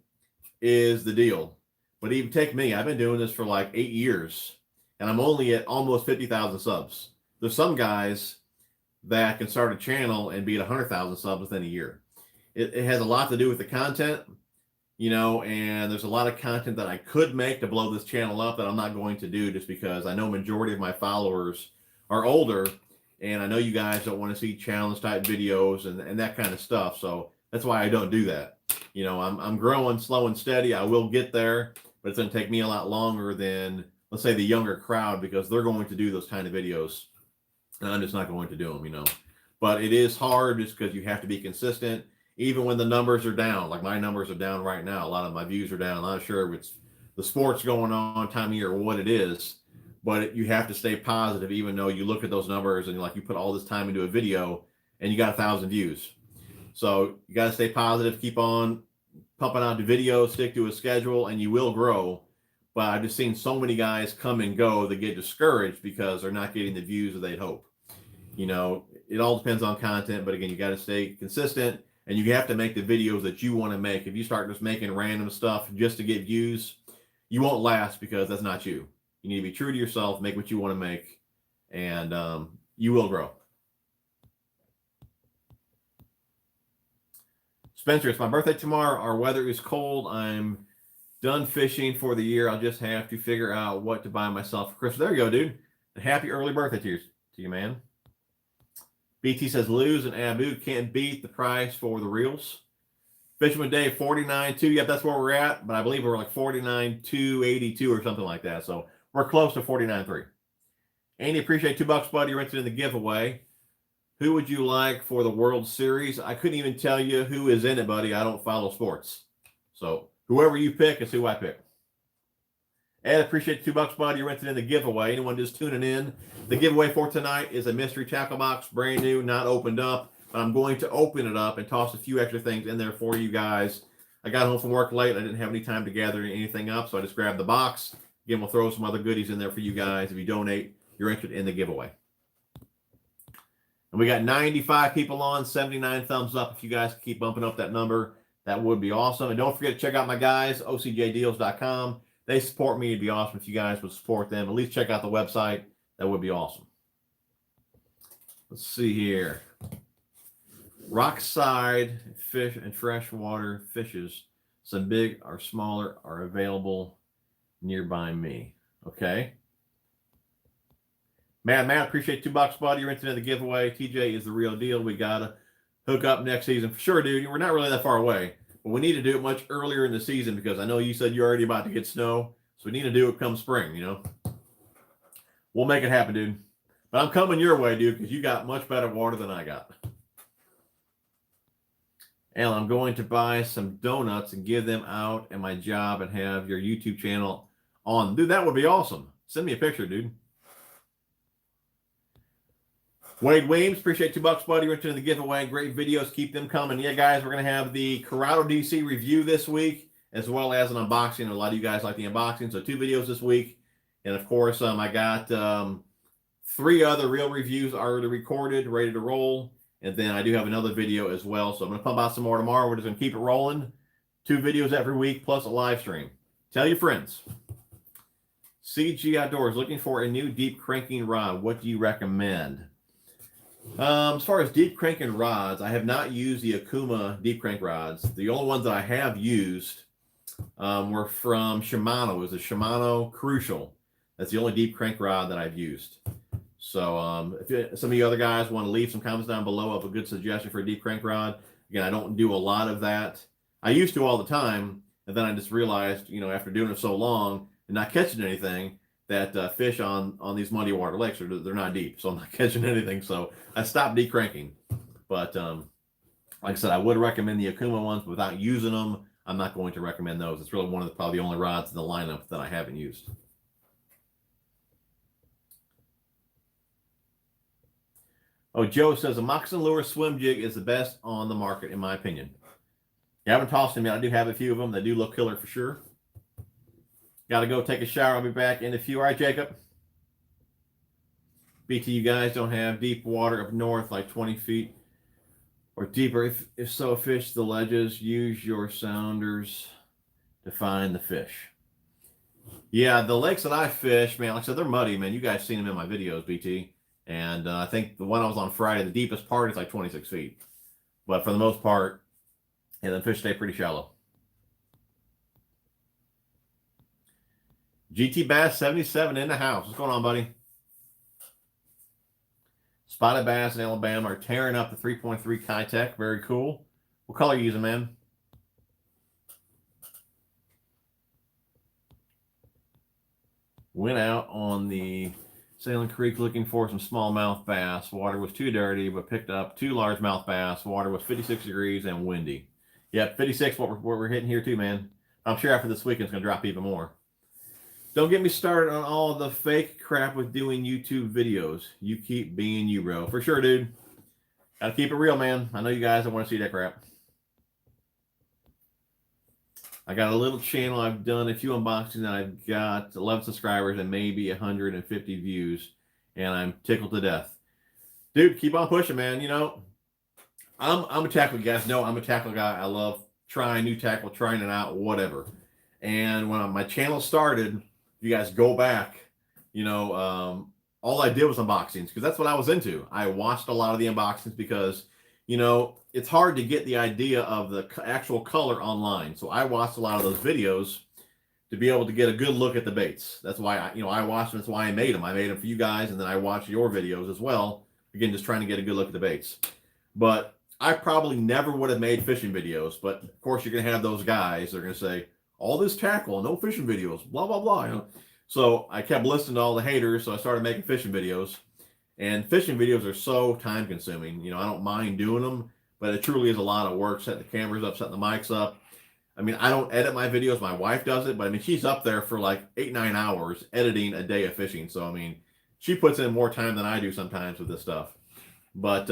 is the deal. But even take me, I've been doing this for like 8 years, and I'm only at almost 50,000 subs. There's some guys that can start a channel and be at 100,000 subs within a year. It has a lot to do with the content, you know, and there's a lot of content that I could make to blow this channel up that I'm not going to do just because I know majority of my followers are older, and I know you guys don't want to see challenge type videos and that kind of stuff. So that's why I don't do that. You know, I'm growing slow and steady. I will get there, but it's going to take me a lot longer than, let's say, the younger crowd, because they're going to do those kind of videos, and I'm just not going to do them, you know. But it is hard just because you have to be consistent, even when the numbers are down. Like my numbers are down right now. A lot of my views are down. I'm not sure if it's the sports going on, time of year, or what it is, but you have to stay positive, even though you look at those numbers and like you put all this time into a video and you got 1,000 views. So you got to stay positive, keep on pumping out the videos, stick to a schedule, and you will grow. But I've just seen so many guys come and go that get discouraged because they're not getting the views that they'd hope. You know, it all depends on content, but again, you got to stay consistent, and you have to make the videos that you want to make. If you start just making random stuff just to get views, you won't last, because that's not you. You need to be true to yourself, make what you want to make, and you will grow. Spencer, it's my birthday tomorrow. Our weather is cold. I'm done fishing for the year. I'll just have to figure out what to buy myself for Christmas. There you go, dude. Happy early birthday to you, man. BT says Lou's and Abu can't beat the price for the reels. Fisherman Day 49.2. Yep, that's where we're at. But I believe we're like 49.282 or something like that. So we're close to 49.3. Andy, appreciate $2, buddy. You're entered in the giveaway. Who would you like for the World Series? I couldn't even tell you who is in it, buddy. I don't follow sports. So whoever you pick is who I pick. Ed, appreciate $2, buddy. You're entered in the giveaway. Anyone just tuning in? The giveaway for tonight is a mystery tackle box, brand new, not opened up. But I'm going to open it up and toss a few extra things in there for you guys. I got home from work late. I didn't have any time to gather anything up, so I just grabbed the box. Again, we'll throw some other goodies in there for you guys. If you donate, you're entered in the giveaway. And we got 95 people on, 79 thumbs up. If you guys keep bumping up that number, that would be awesome. And don't forget to check out my guys, ocjdeals.com. They support me. It'd be awesome if you guys would support them. At least check out the website. That would be awesome. Let's see here. Rockside fish and freshwater fishes, some big or smaller, are available nearby me. Okay. Matt, appreciate $2, buddy. You're into the giveaway. TJ is the real deal. We got to hook up next season for sure, dude. We're not really that far away, but we need to do it much earlier in the season, because I know you said you're already about to get snow. So we need to do it come spring, you know. We'll make it happen, dude. But I'm coming your way, dude, because you got much better water than I got. And I'm going to buy some donuts and give them out at my job and have your YouTube channel on. Dude, that would be awesome. Send me a picture, dude. Wade Weems, appreciate $2, buddy. You're into the giveaway. Great videos. Keep them coming. Yeah, guys, we're going to have the Corrado DC review this week. as well as an unboxing. A lot of you guys like the unboxing, so 2 videos this week. And of course, I got 3 other real reviews already recorded, ready to roll. And then I do have another video as well. So I'm going to pump out some more tomorrow. We're just going to keep it rolling. 2 videos every week plus a live stream. Tell your friends. CG Outdoors, looking for a new deep cranking rod. What do you recommend? As far as deep cranking rods, I have not used the Akuma deep crank rods. The only ones that I have used were from Shimano. It was a Shimano Crucial. That's the only deep crank rod that I've used. So if some of you other guys want to leave some comments down below of a good suggestion for a deep crank rod. Again, I don't do a lot of that. I used to all the time, and then I just realized, you know, after doing it so long and not catching anything, that fish on these muddy water lakes, they're not deep, so I'm not catching anything. So I stopped deep cranking. But like I said, I would recommend the Akuma ones. But without using them, I'm not going to recommend those. It's really one of the probably the only rods in the lineup that I haven't used. Oh, Joe says a moccasin lure swim jig is the best on the market, in my opinion. I haven't tossed them yet. I do have a few of them. They do look killer for sure. Got to go take a shower. I'll be back in a few. All right, Jacob. BT, you guys don't have deep water up north, like 20 feet or deeper. If so, fish the ledges. Use your sounders to find the fish. Yeah, the lakes that I fish, man, like I said, they're muddy, man. You guys seen them in my videos, BT. And I think the one I was on Friday, the deepest part is like 26 feet. But for the most part, yeah, the fish stay pretty shallow. GT Bass 77 in the house. What's going on, buddy? Spotted bass in Alabama are tearing up the 3.3 Kitech. Very cool. What color are you using, man? Went out on the Salem Creek looking for some smallmouth bass. Water was too dirty, but picked up 2 largemouth bass. Water was 56 degrees and windy. Yep, 56, what we're hitting here too, man. I'm sure after this weekend it's going to drop even more. Don't get me started on all the fake crap with doing YouTube videos. You keep being you, bro. For sure, dude. Gotta keep it real, man. I know you guys don't want to see that crap. I got a little channel. I've done a few unboxings, and I've got 11 subscribers and maybe 150 views, and I'm tickled to death. Dude, keep on pushing, man. You know, I'm a tackle guy. You guys know I'm a tackle guy. I love trying new tackle, trying it out, whatever. And when my channel started, you guys go back, you know, all I did was unboxings because that's what I was into. I watched a lot of the unboxings because, you know, it's hard to get the idea of the actual color online. So I watched a lot of those videos to be able to get a good look at the baits. That's why I watched them. That's why I made them. I made them for you guys, and then I watched your videos as well. Again, just trying to get a good look at the baits. But I probably never would have made fishing videos. But of course, you're going to have those guys. They're going to say, all this tackle, no fishing videos, blah, blah, blah. You know? So I kept listening to all the haters. So I started making fishing videos. And fishing videos are so time consuming. You know, I don't mind doing them, but it truly is a lot of work, setting the cameras up, setting the mics up. I mean, I don't edit my videos. My wife does it, but I mean, she's up there for like 8-9 hours editing a day of fishing. So, I mean, she puts in more time than I do sometimes with this stuff. But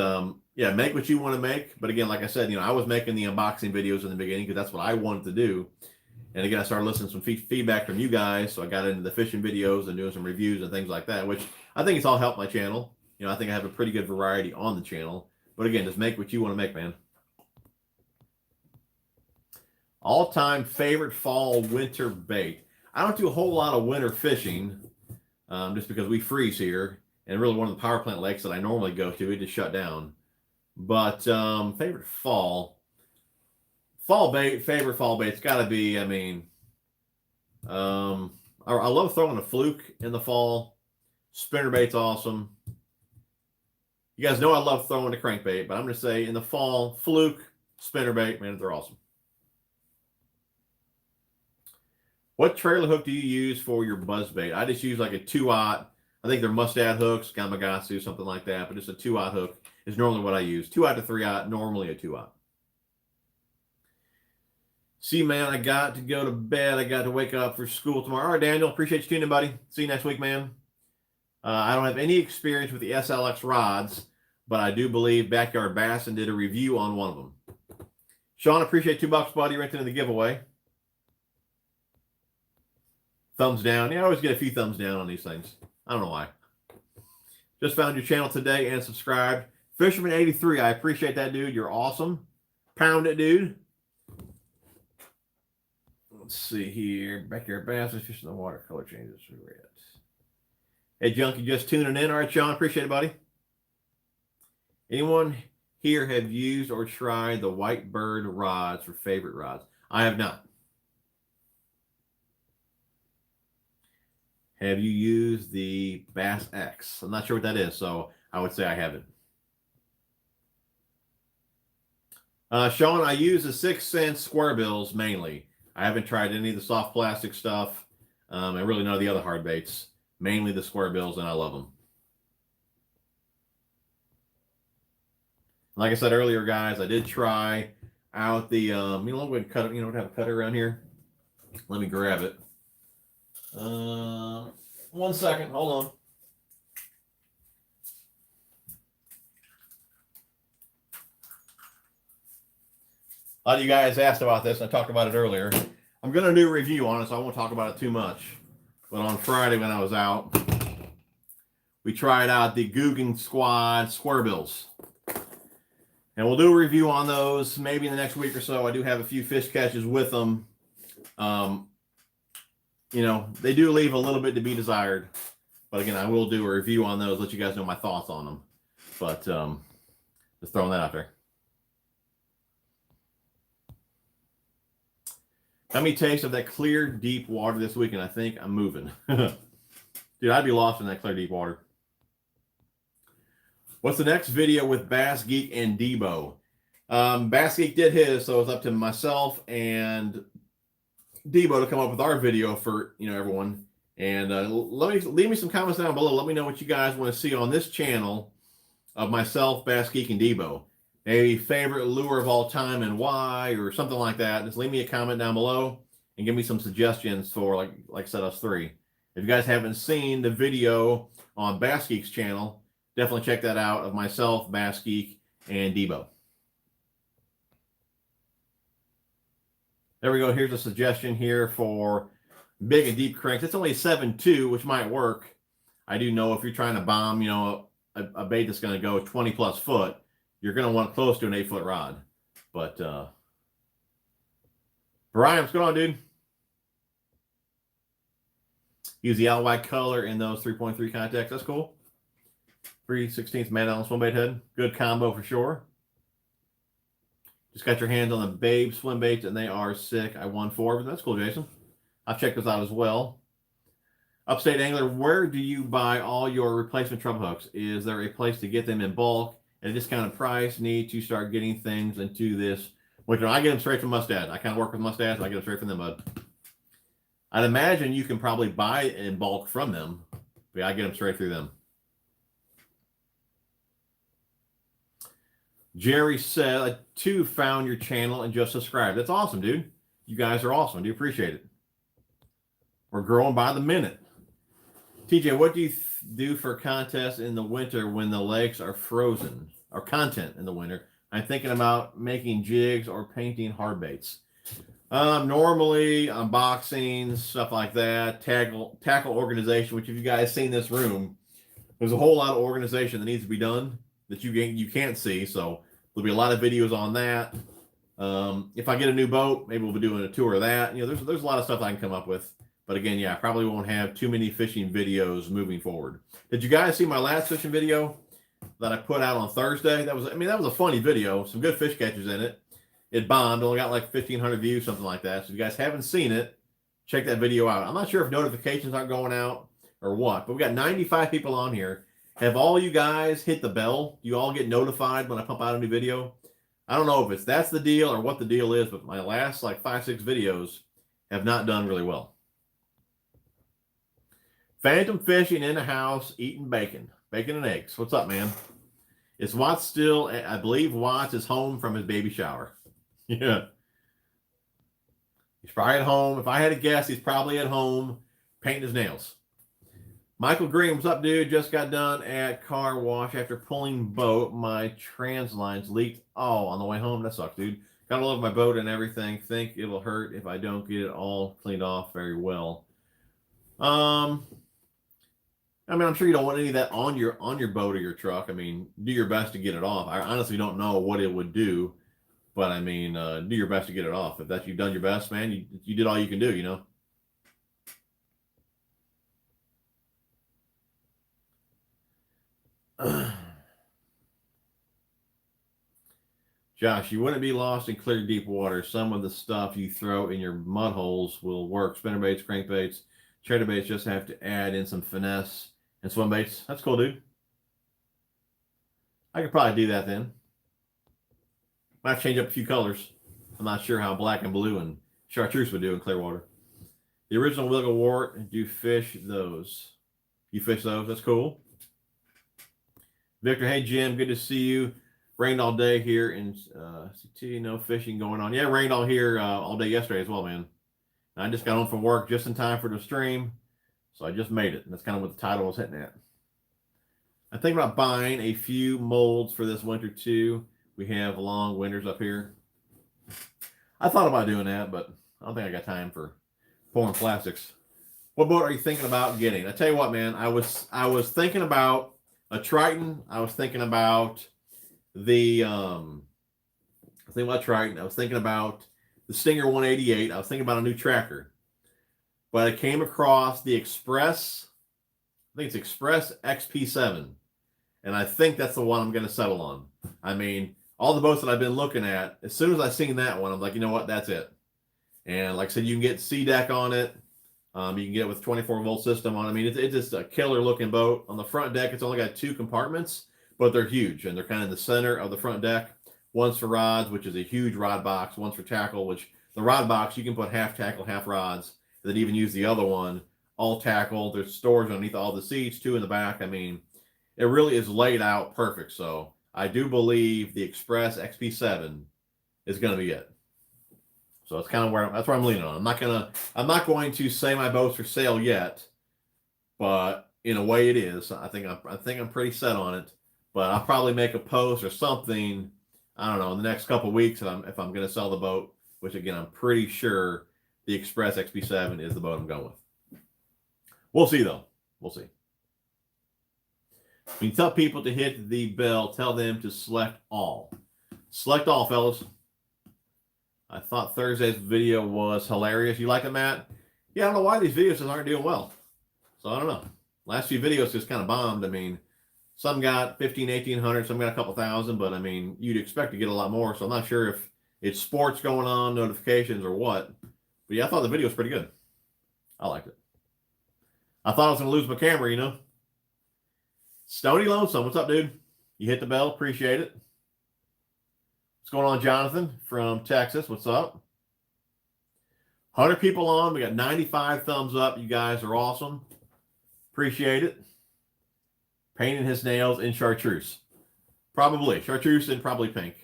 yeah, make what you want to make. But again, like I said, you know, I was making the unboxing videos in the beginning because that's what I wanted to do. And again, I started listening to some feedback from you guys. So I got into the fishing videos and doing some reviews and things like that, which I think it's all helped my channel. You know, I think I have a pretty good variety on the channel. But again, just make what you want to make, man. All-time favorite fall winter bait. I don't do a whole lot of winter fishing just because we freeze here. And really one of the power plant lakes that I normally go to, it just shut down. But favorite fall bait, favorite fall bait's got to be, I mean, I love throwing a fluke in the fall. Spinnerbait's awesome. You guys know I love throwing a crankbait, but I'm going to say in the fall, fluke, spinnerbait, man, they're awesome. What trailer hook do you use for your buzzbait? I just use like a 2-aught. I think they're Mustad hooks, Gamakatsu, something like that, but just a 2-aught hook is normally what I use. 2-aught to 3-aught, normally a 2-aught. See, man, I got to go to bed. I got to wake up for school tomorrow. All right, Daniel, appreciate you tuning in, buddy. See you next week, man. I don't have any experience with the SLX rods, but I do believe Backyard Bass and did a review on one of them. Sean, appreciate $2, buddy. You're entering the giveaway. thumbs down. Yeah, I always get a few thumbs down on these things. I don't know why. Just found your channel today and subscribed. Fisherman83, I appreciate that, dude. You're awesome. Pound it, dude. Let's see here. Backyard bass, fish in the water, color changes. Red. Hey, Junkie, just tuning in. All right, Sean, appreciate it, buddy. Anyone here have used or tried the White Bird rods for favorite rods? I have not. Have you used the Bass X? I'm not sure what that is, so I would say I haven't. Sean, I use the 6 cent square bills mainly. I haven't tried any of the soft plastic stuff, and really none of the other hard baits. Mainly the square bills, and I love them. Like I said earlier, guys, I did try out the, let me go ahead and cut it. You know, have a cutter around here. Let me grab it. 1 second, hold on. A lot of you guys asked about this, and I talked about it earlier. I'm going to do a review on it, so I won't talk about it too much. But on Friday when I was out, we tried out the Guggen Squad square bills. And we'll do a review on those maybe in the next week or so. I do have a few fish catches with them. You know, they do leave a little bit to be desired. But again, I will do a review on those, let you guys know my thoughts on them. But just throwing that out there. How many takes of that clear, deep water this weekend? I think I'm moving. Dude, I'd be lost in that clear, deep water. What's the next video with Bass Geek and Debo? Bass Geek did his, so it's up to myself and Debo to come up with our video for, you know, everyone. And leave me some comments down below. Let me know what you guys want to see on this channel of myself, Bass Geek, and Debo. Maybe favorite lure of all time and why, or something like that. Just leave me a comment down below and give me some suggestions for, like I said, us three. If you guys haven't seen the video on Bass Geek's channel, definitely check that out of myself, Bass Geek, and Debo. There we go. Here's a suggestion here for big and deep cranks. It's only 7.2, which might work. I do know if you're trying to bomb, you know, a bait that's going to go 20 plus foot, you're going to want close to an 8-foot rod. But Brian, what's going on, dude? Use the out white color in those 3.3 contacts. That's cool. 3/16 Mad Allen swim bait head. Good combo for sure. Just got your hands on the Babe swim baits, and they are sick. I won 4 of them. That's cool, Jason. I'll check those out as well. Upstate Angler, where do you buy all your replacement treble hooks? Is there a place to get them in bulk at a discounted price? Need to start getting things into this winter. I get them straight from Mustad. I kind of work with Mustad, so I get them straight from them, bud. I'd imagine you can probably buy in bulk from them, but I get them straight through them. Jerry said, I too found your channel and just subscribed. That's awesome, dude. You guys are awesome. I do appreciate it. We're growing by the minute. TJ, what do you do for contests in the winter when the lakes are frozen? Or content in the winter? I'm thinking about making jigs or painting hard baits. Normally, unboxings, stuff like that. Tackle organization, which if you guys seen this room, there's a whole lot of organization that needs to be done that you can't see. So there'll be a lot of videos on that. If I get a new boat, maybe we'll be doing a tour of that. You know, there's a lot of stuff I can come up with. But again, yeah, I probably won't have too many fishing videos moving forward. Did you guys see my last fishing video that I put out on Thursday? That was a funny video. Some good fish catches in it. It bombed. Only got like 1,500 views, something like that. So if you guys haven't seen it, check that video out. I'm not sure if notifications aren't going out or what, but we got 95 people on here. Have all you guys hit the bell? Do you all get notified when I pump out a new video? I don't know if that's the deal or what the deal is, but my last like 5-6 videos have not done really well. Phantom fishing in the house, eating bacon and eggs. What's up, man? Is Watts still? I believe Watts is home from his baby shower. Yeah, he's probably at home. If I had to guess, he's probably at home painting his nails. Michael Green, what's up, dude? Just got done at car wash after pulling boat. My trans lines leaked. Oh, on the way home. That sucks, dude. Got all over my boat and everything. Think it'll hurt if I don't get it all cleaned off very well. I mean, I'm sure you don't want any of that on your boat or your truck. I mean, do your best to get it off. I honestly don't know what it would do, but I mean, do your best to get it off. If you've done your best, man, you did all you can do, you know. Josh, you wouldn't be lost in clear, deep water. Some of the stuff you throw in your mud holes will work. Spinnerbaits, crankbaits, chatterbaits just have to add in some finesse and swim baits. That's cool, dude. I could probably do that then. Might change up a few colors. I'm not sure how black and blue and chartreuse would do in clear water. The original Wiggle Wart, do you fish those? You fish those? That's cool. Victor, hey, Jim, good to see you. Rained all day here in CT, no fishing going on. Yeah, rained all here all day yesterday as well, man. And I just got home from work just in time for the stream, so I just made it. And that's kind of what the title was hitting at. I'm thinking about buying a few molds for this winter too. We have long winters up here. I thought about doing that, but I don't think I got time for pouring plastics. What boat are you thinking about getting? I tell you what, man, I was thinking about a Triton. I was thinking about the Triton. I was thinking about the Stinger 188. I was thinking about a new tracker. But I came across the Express, I think it's Express XP7. And I think that's the one I'm going to settle on. I mean, all the boats that I've been looking at, as soon as I seen that one, I'm like, you know what, that's it. And like I said, you can get C-deck on it. You can get it with 24-volt system on it. I mean, it's just a killer-looking boat. On the front deck, it's only got 2 compartments, but they're huge, and they're kind of in the center of the front deck. One's for rods, which is a huge rod box. One's for tackle, which the rod box, you can put half tackle, half rods. And then even use the other one, all tackle. There's storage underneath all the seats, 2 in the back. I mean, it really is laid out perfect. So I do believe the Express XP7 is going to be it. So it's kind of that's where I'm leaning on. I'm not going to say my boat's for sale yet, but in a way it is. I think I'm pretty set on it. But I'll probably make a post or something, I don't know, in the next couple of weeks if I'm going to sell the boat, which again, I'm pretty sure the Express XP7 is the boat I'm going with. We'll see though. We'll see. When you tell people to hit the bell, tell them to select all. Select all, fellas. I thought Thursday's video was hilarious. You like it, Matt? Yeah, I don't know why these videos aren't doing well. So I don't know. Last few videos just kind of bombed. I mean, some got 1,800, some got a couple thousand, but I mean, you'd expect to get a lot more. So I'm not sure if it's sports going on, notifications, or what. But yeah, I thought the video was pretty good. I liked it. I thought I was going to lose my camera, you know. Stony Lonesome, what's up, dude? You hit the bell, appreciate it. What's going on, Jonathan from Texas? What's up? 100 people on. We got 95 thumbs up. You guys are awesome. Appreciate it. Painting his nails in chartreuse. Probably. Chartreuse and probably pink.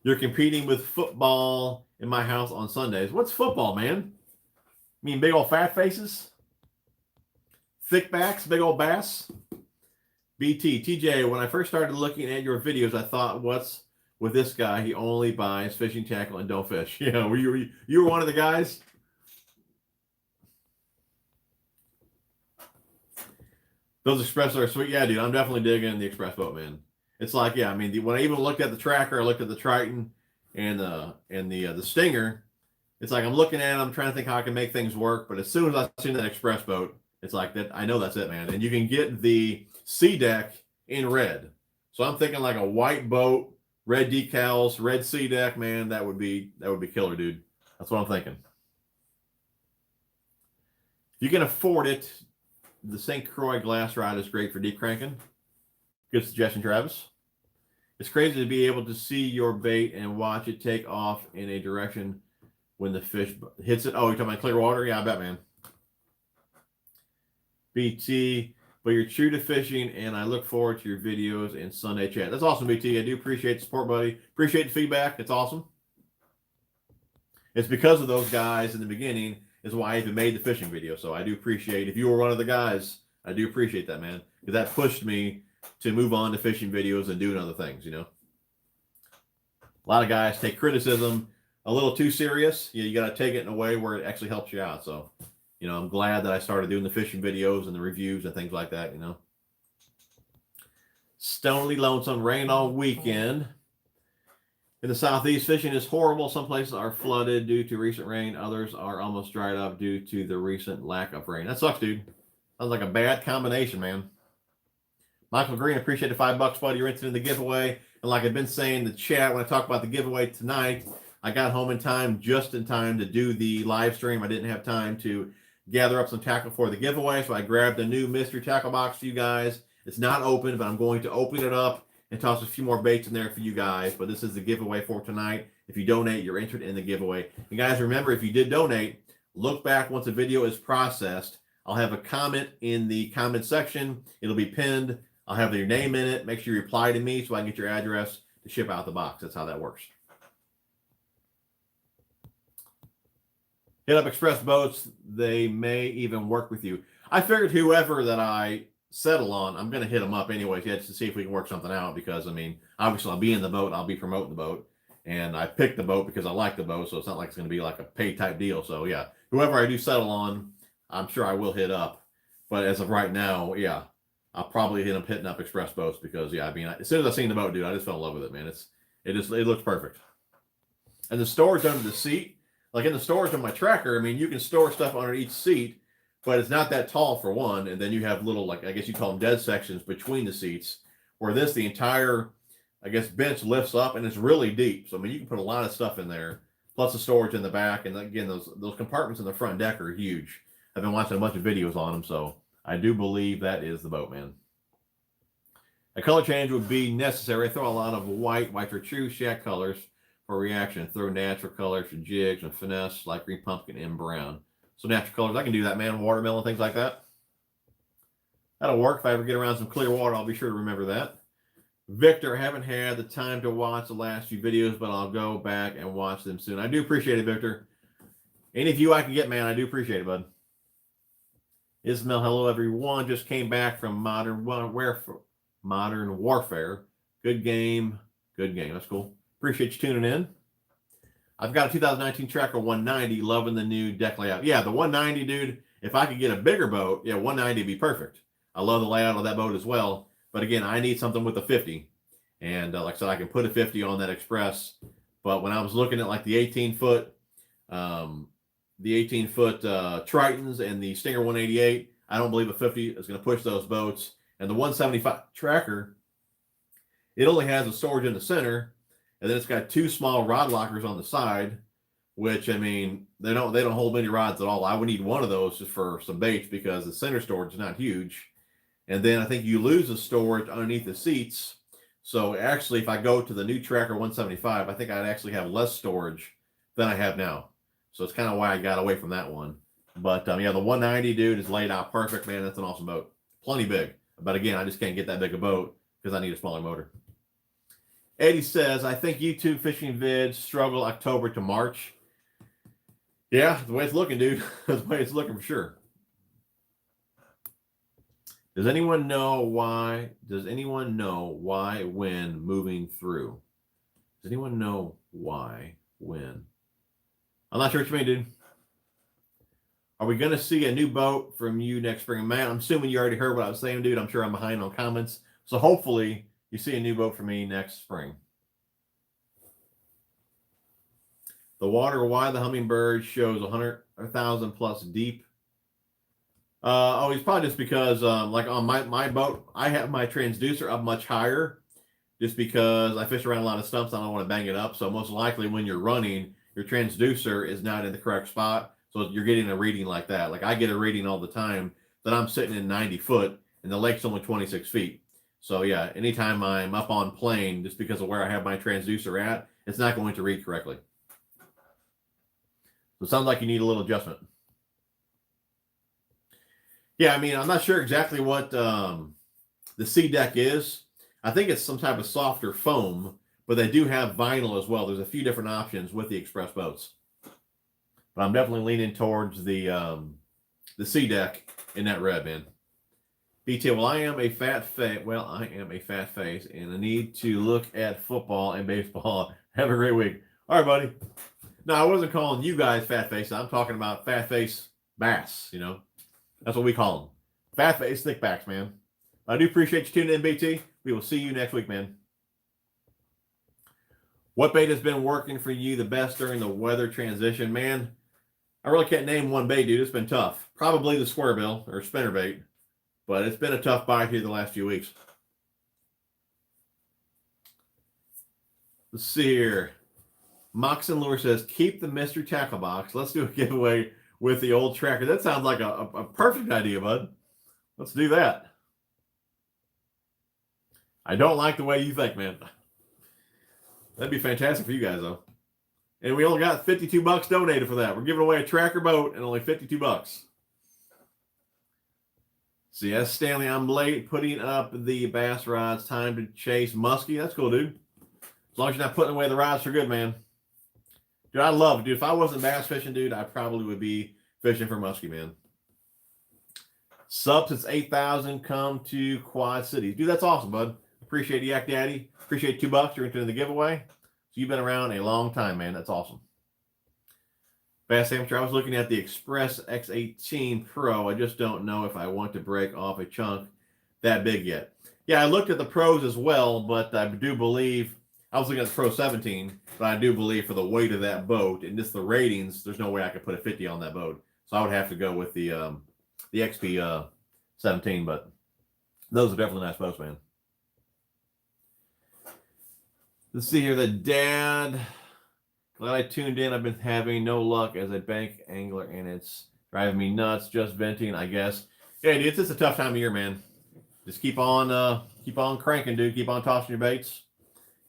You're competing with football in my house on Sundays. What's football, man? You mean big old fat faces? Thick backs? Big old bass? BT, TJ, when I first started looking at your videos, I thought, what's with this guy? He only buys fishing tackle and don't fish. Yeah, you were one of the guys? Those Express are sweet. Yeah, dude, I'm definitely digging the Express boat, man. It's like, yeah, I mean, when I even looked at the tracker, I looked at the Triton and the Stinger. It's like I'm looking at it, I'm trying to think how I can make things work. But as soon as I've seen that Express boat, it's like that. I know that's it, man. And you can get the C-deck in red. So I'm thinking like a white boat, red decals, red C-deck, man. That would be killer, dude. That's what I'm thinking. If you can afford it, the St. Croix glass rod is great for deep cranking. Good suggestion, Travis. It's crazy to be able to see your bait and watch it take off in a direction when the fish hits it. Oh, you're talking about clear water? Yeah, I bet, man. BT, but you're true to fishing, and I look forward to your videos and Sunday chat. That's awesome, BT. I do appreciate the support, buddy. Appreciate the feedback. It's awesome. It's because of those guys in the beginning is why I even made the fishing video. So I do appreciate, if you were one of the guys, I do appreciate that, man. Because that pushed me to move on to fishing videos and doing other things, you know. A lot of guys take criticism a little too serious, you got to take it in a way where it actually helps you out. So, I'm glad that I started doing the fishing videos and the reviews and things like that, Stonily lonesome, rain all weekend. In the southeast, fishing is horrible. Some places are flooded due to recent rain. Others are almost dried up due to the recent lack of rain. That sucks, dude. Sounds like a bad combination, man. Michael Green, appreciate the $5, buddy. You're entered in the giveaway. And like I've been saying in the chat, when I talk about the giveaway tonight, I got home in time, just in time to do the live stream. I didn't have time to gather up some tackle for the giveaway, so I grabbed a new mystery tackle box for you guys. It's not open, but I'm going to open it up and toss a few more baits in there for you guys. But this is the giveaway for tonight. If you donate, you're entered in the giveaway. And guys, remember, if you did donate, look back once the video is processed. I'll have a comment in the comment section. It'll be pinned. I'll have your name in it. Make sure you reply to me so I can get your address to ship out the box. That's how that works. Hit up Express Boats. They may even work with you. I figured whoever that I settle on, I'm going to hit them up anyways, just to see if we can work something out, because, obviously I'll be in the boat. I'll be promoting the boat. And I picked the boat because I like the boat, so it's not like it's going to be like a pay type deal. So, yeah, whoever I do settle on, I'm sure I will hit up. But as of right now, yeah, I'll probably hitting up Express Boats because, yeah, as soon as I seen the boat, dude, I just fell in love with it, man. It looks perfect. And the storage under the seat, like in the storage on my tracker, you can store stuff under each seat, but it's not that tall for one. And then you have little, like, I guess you call them dead sections between the seats, where the entire, I guess, bench lifts up and it's really deep. So, you can put a lot of stuff in there, plus the storage in the back. And again, those compartments in the front deck are huge. I've been watching a bunch of videos on them, so I do believe that is the boat, man. A color change would be necessary. Throw a lot of white for true shack colors for reaction. Throw natural colors for jigs and finesse, like green pumpkin and brown. So natural colors, I can do that, man. Watermelon, things like that. That'll work. If I ever get around some clear water, I'll be sure to remember that. Victor, I haven't had the time to watch the last few videos, but I'll go back and watch them soon. I do appreciate it, Victor. Any view I can get, man, I do appreciate it, bud. Ismail, hello, everyone. Just came back from Modern Warfare. Good game. Good game. That's cool. Appreciate you tuning in. I've got a 2019 Tracker 190. Loving the new deck layout. Yeah, the 190, dude. If I could get a bigger boat, yeah, 190 would be perfect. I love the layout of that boat as well. But again, I need something with a 50. And like I said, I can put a 50 on that Express. But when I was looking at like the 18-foot Tritons and the Stinger 188, I don't believe a 50 is going to push those boats. And the 175 Tracker, it only has a storage in the center, and then it's got two small rod lockers on the side, which, they don't hold many rods at all. I would need one of those just for some baits because the center storage is not huge. And then I think you lose the storage underneath the seats. So actually, if I go to the new Tracker 175, I think I'd actually have less storage than I have now. So it's kind of why I got away from that one. But yeah, the 190, dude, is laid out perfect, man. That's an awesome boat. Plenty big. But again, I just can't get that big a boat because I need a smaller motor. Eddie says, I think YouTube fishing vids struggle October to March. Yeah, the way it's looking, dude. That's the way it's looking for sure. Does anyone know why when moving through? Does anyone know why when? I'm not sure what you mean, dude. Are we going to see a new boat from you next spring? Man, I'm assuming you already heard what I was saying, dude. I'm sure I'm behind on comments. So hopefully you see a new boat from me next spring. The water, why the Hummingbird shows 100,000 plus deep. It's probably just because, like on my boat, I have my transducer up much higher just because I fish around a lot of stumps. I don't want to bang it up. So most likely when you're running, your transducer is not in the correct spot. So you're getting a reading like that. Like I get a reading all the time that I'm sitting in 90 foot and the lake's only 26 feet. So yeah, anytime I'm up on plane, just because of where I have my transducer at, it's not going to read correctly. So it sounds like you need a little adjustment. Yeah, I'm not sure exactly what the C deck is. I think it's some type of softer foam, but they do have vinyl as well. There's a few different options with the Express boats. But I'm definitely leaning towards the C deck in that red, man. BT, well, I am a fat face, and I need to look at football and baseball. Have a great week. All right, buddy. No, I wasn't calling you guys fat face. I'm talking about fat face bass. You know, that's what we call them. Fat face thick backs, man. I do appreciate you tuning in, BT. We will see you next week, man. What bait has been working for you the best during the weather transition, man? I really can't name one bait, dude. It's been tough. Probably the square bill or spinner bait, but it's been a tough bite here the last few weeks. Let's see here. Moxon Lure says, keep the mystery tackle box. Let's do a giveaway with the old tracker. That sounds like a perfect idea, bud. Let's do that. I don't like the way you think, man. That'd be fantastic for you guys, though. And we only got $52 donated for that. We're giving away a tracker boat and only $52. See, yes, Stanley, I'm late putting up the bass rods. Time to chase muskie. That's cool, dude. As long as you're not putting away the rods for good, man. Dude, I love it, dude. If I wasn't bass fishing, dude, I probably would be fishing for muskie, man. Sub since 8,000 come to Quad Cities. Dude, that's awesome, bud. Appreciate it, Yak Daddy. Appreciate $2. You're into the giveaway. So you've been around a long time, man. That's awesome. Bass Amateur, I was looking at the Express X18 Pro. I just don't know if I want to break off a chunk that big yet. Yeah, I looked at the Pros as well, but I do believe, I was looking at the Pro 17, but I do believe for the weight of that boat and just the ratings, there's no way I could put a 50 on that boat. So I would have to go with the XP 17, but those are definitely nice boats, man. Let's see here. The dad, glad I tuned in. I've been having no luck as a bank angler, and it's driving me nuts. Just venting, I guess. Yeah, dude, it's just a tough time of year, man. Just keep on cranking, dude. Keep on tossing your baits.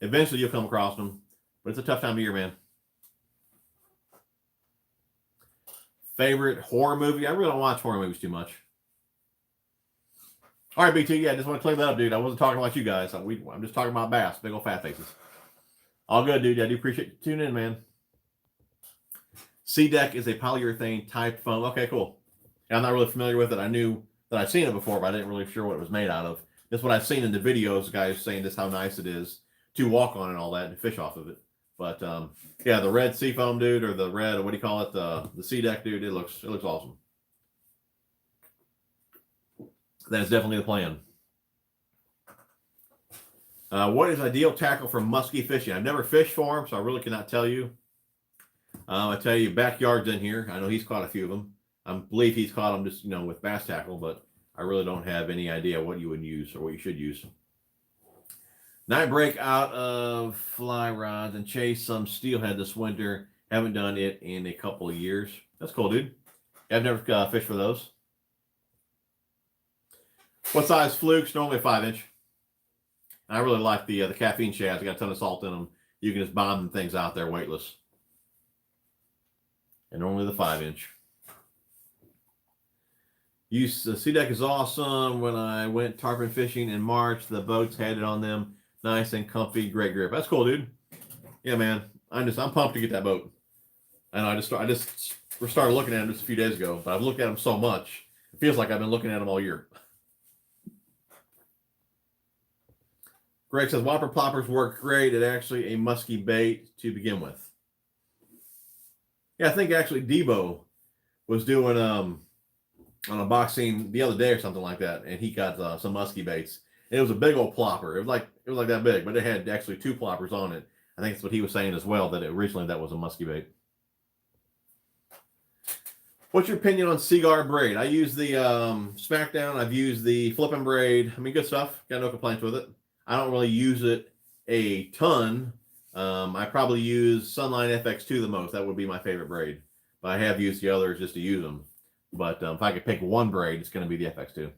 Eventually, you'll come across them, but it's a tough time of year, man. Favorite horror movie? I really don't watch horror movies too much. All right, BT. Yeah, I just want to clear that up, dude. I wasn't talking about you guys. I'm just talking about bass, big old fat faces. All good, dude. I do appreciate you tuning in, man. C-Deck is a polyurethane type foam. Okay, cool. Yeah, I'm not really familiar with it. I knew that I'd seen it before, but I didn't really sure what it was made out of. That's what I've seen in the videos, guys saying this how nice it is to walk on and all that and fish off of it. But yeah, the red sea foam, dude, or the red, or what do you call it? The C-Deck, dude. It looks awesome. That is definitely the plan. What is ideal tackle for muskie fishing? I've never fished for him, so I really cannot tell you. I tell you, backyard's in here. I know he's caught a few of them. I believe he's caught them just, with bass tackle, but I really don't have any idea what you would use or what you should use. Night break out of fly rods and chase some steelhead this winter. Haven't done it in a couple of years. That's cool, dude. I've never fished for those. What size flukes? Normally a 5-inch. I really like the caffeine shads. They got a ton of salt in them. You can just bomb things out there weightless. And normally the 5-inch. C-Deck is awesome. When I went tarpon fishing in March, the boats had it on them. Nice and comfy, great grip. That's cool, dude. Yeah, man. I'm pumped to get that boat. And I just started looking at them just a few days ago, but I've looked at them so much. It feels like I've been looking at them all year. Greg says, Whopper Ploppers work great at actually a musky bait to begin with. Yeah, I think actually Debo was doing unboxing the other day or something like that, and he got some musky baits. And it was a big old plopper. It was like that big, but it had actually 2 ploppers on it. I think that's what he was saying as well, that originally that was a musky bait. What's your opinion on cigar braid? I use the Smackdown. I've used the flipping braid. I mean, good stuff. Got no complaints with it. I don't really use it a ton. I probably use Sunline FX2 the most. That would be my favorite braid. But I have used the others just to use them. But if I could pick one braid, it's going to be the FX2.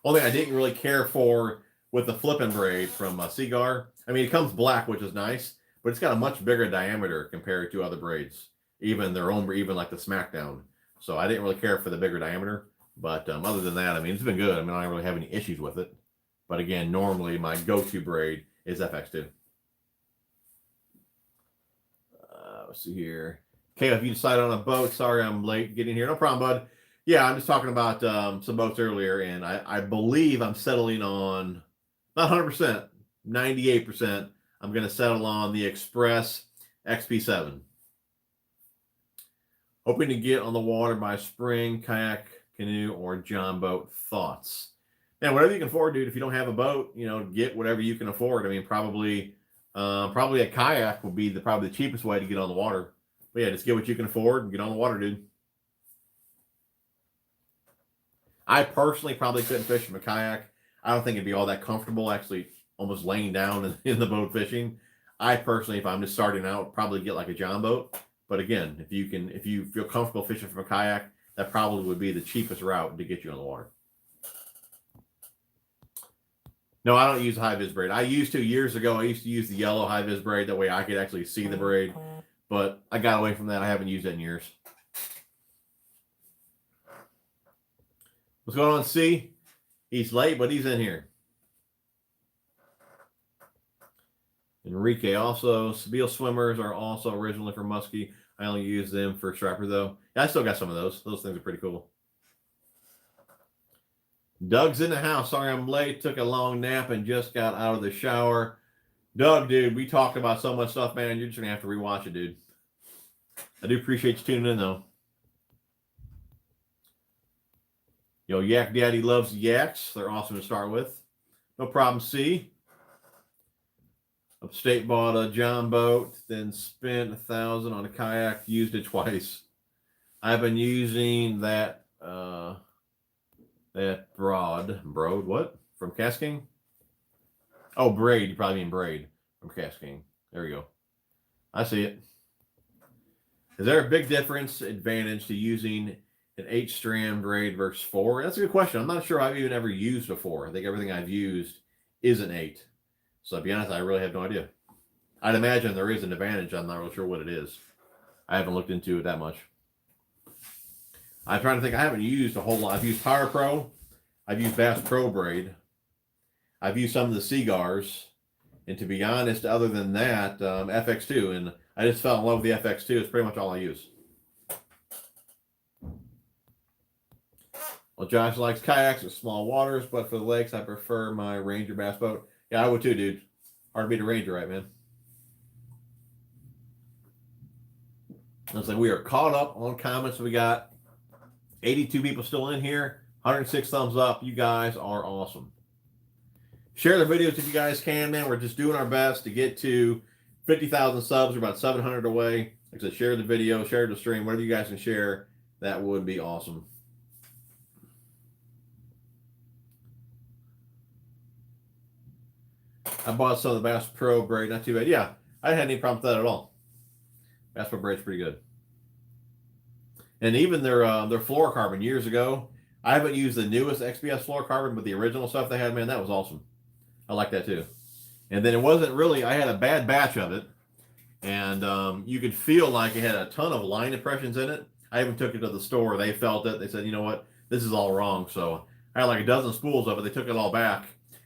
Only thing I didn't really care for with the flipping braid from Cigar. I mean, it comes black, which is nice, but it's got a much bigger diameter compared to other braids, even like the Smackdown. So I didn't really care for the bigger diameter. But other than that, I mean, it's been good. I mean, I don't really have any issues with it. But again, normally my go-to braid is FX2. Let's see here. Okay, if you decide on a boat, sorry I'm late getting here. No problem, bud. Yeah, I'm just talking about some boats earlier, and I believe I'm settling on, not 100%, 98%. I'm going to settle on the Express XP7. Hoping to get on the water by spring, kayak, canoe, or John boat. Thoughts? Man, whatever you can afford, dude. If you don't have a boat, get whatever you can afford. I mean, probably a kayak would be probably the cheapest way to get on the water. But yeah, just get what you can afford and get on the water, dude. I personally probably couldn't fish from a kayak. I don't think it'd be all that comfortable actually almost laying down in the boat fishing. I personally, if I'm just starting out, probably get like a John boat. But again, if you feel comfortable fishing from a kayak, that probably would be the cheapest route to get you on the water. No, I don't use high-vis braid. I used to years ago. I used to use the yellow high-vis braid. That way I could actually see the braid. But I got away from that. I haven't used it in years. What's going on, C? He's late, but he's in here. Enrique also. Sebile swimmers are also originally from Muskie. I only use them for striper, though. Yeah, I still got some of those. Those things are pretty cool. Doug's in the house. Sorry I'm late. Took a long nap and just got out of the shower. Doug, dude, we talked about so much stuff, man. You're just going to have to rewatch it, dude. I do appreciate you tuning in, though. Yo, Yak Daddy loves yaks. They're awesome to start with. No problem, C. Upstate bought a John boat, then spent $1,000 on a kayak, used it twice. I've been using that broad, what? From Casking? Oh, braid. You probably mean braid from Casking. There you go. I see it. Is there a big advantage to using an 8-strand braid versus 4? That's a good question. I'm not sure I've even ever used a 4. I think everything I've used is an 8. So to be honest, I really have no idea. I'd imagine there is an advantage. I'm not really sure what it is. I haven't looked into it that much. I'm trying to think. I haven't used a whole lot. I've used Power Pro. I've used Bass Pro braid. I've used some of the Seagars. And to be honest, other than that, FX2. And I just fell in love with the FX2. It's pretty much all I use. Well, Josh likes kayaks with small waters, but for the lakes, I prefer my Ranger bass boat. Yeah, I would too, dude. Hard to beat a Ranger, right, man? Looks like we are caught up on comments. We got 82 people still in here. 106 thumbs up. You guys are awesome. Share the videos if you guys can, man. We're just doing our best to get to 50,000 subs. We're about 700 away. Like I said, share the video, share the stream, whatever you guys can share. That would be awesome. I bought some of the Bass Pro braid. Not too bad. Yeah, I hadn't any problem with that at all. Bass Pro braid's pretty good. And even their fluorocarbon years ago, I haven't used the newest XPS fluorocarbon, but the original stuff they had, man, that was awesome. I like that too. And then it wasn't really, I had a bad batch of it. And you could feel like it had a ton of line impressions in it. I even took it to the store. They felt it. They said, you know what? This is all wrong. So I had like a dozen spools of it. They took it all back.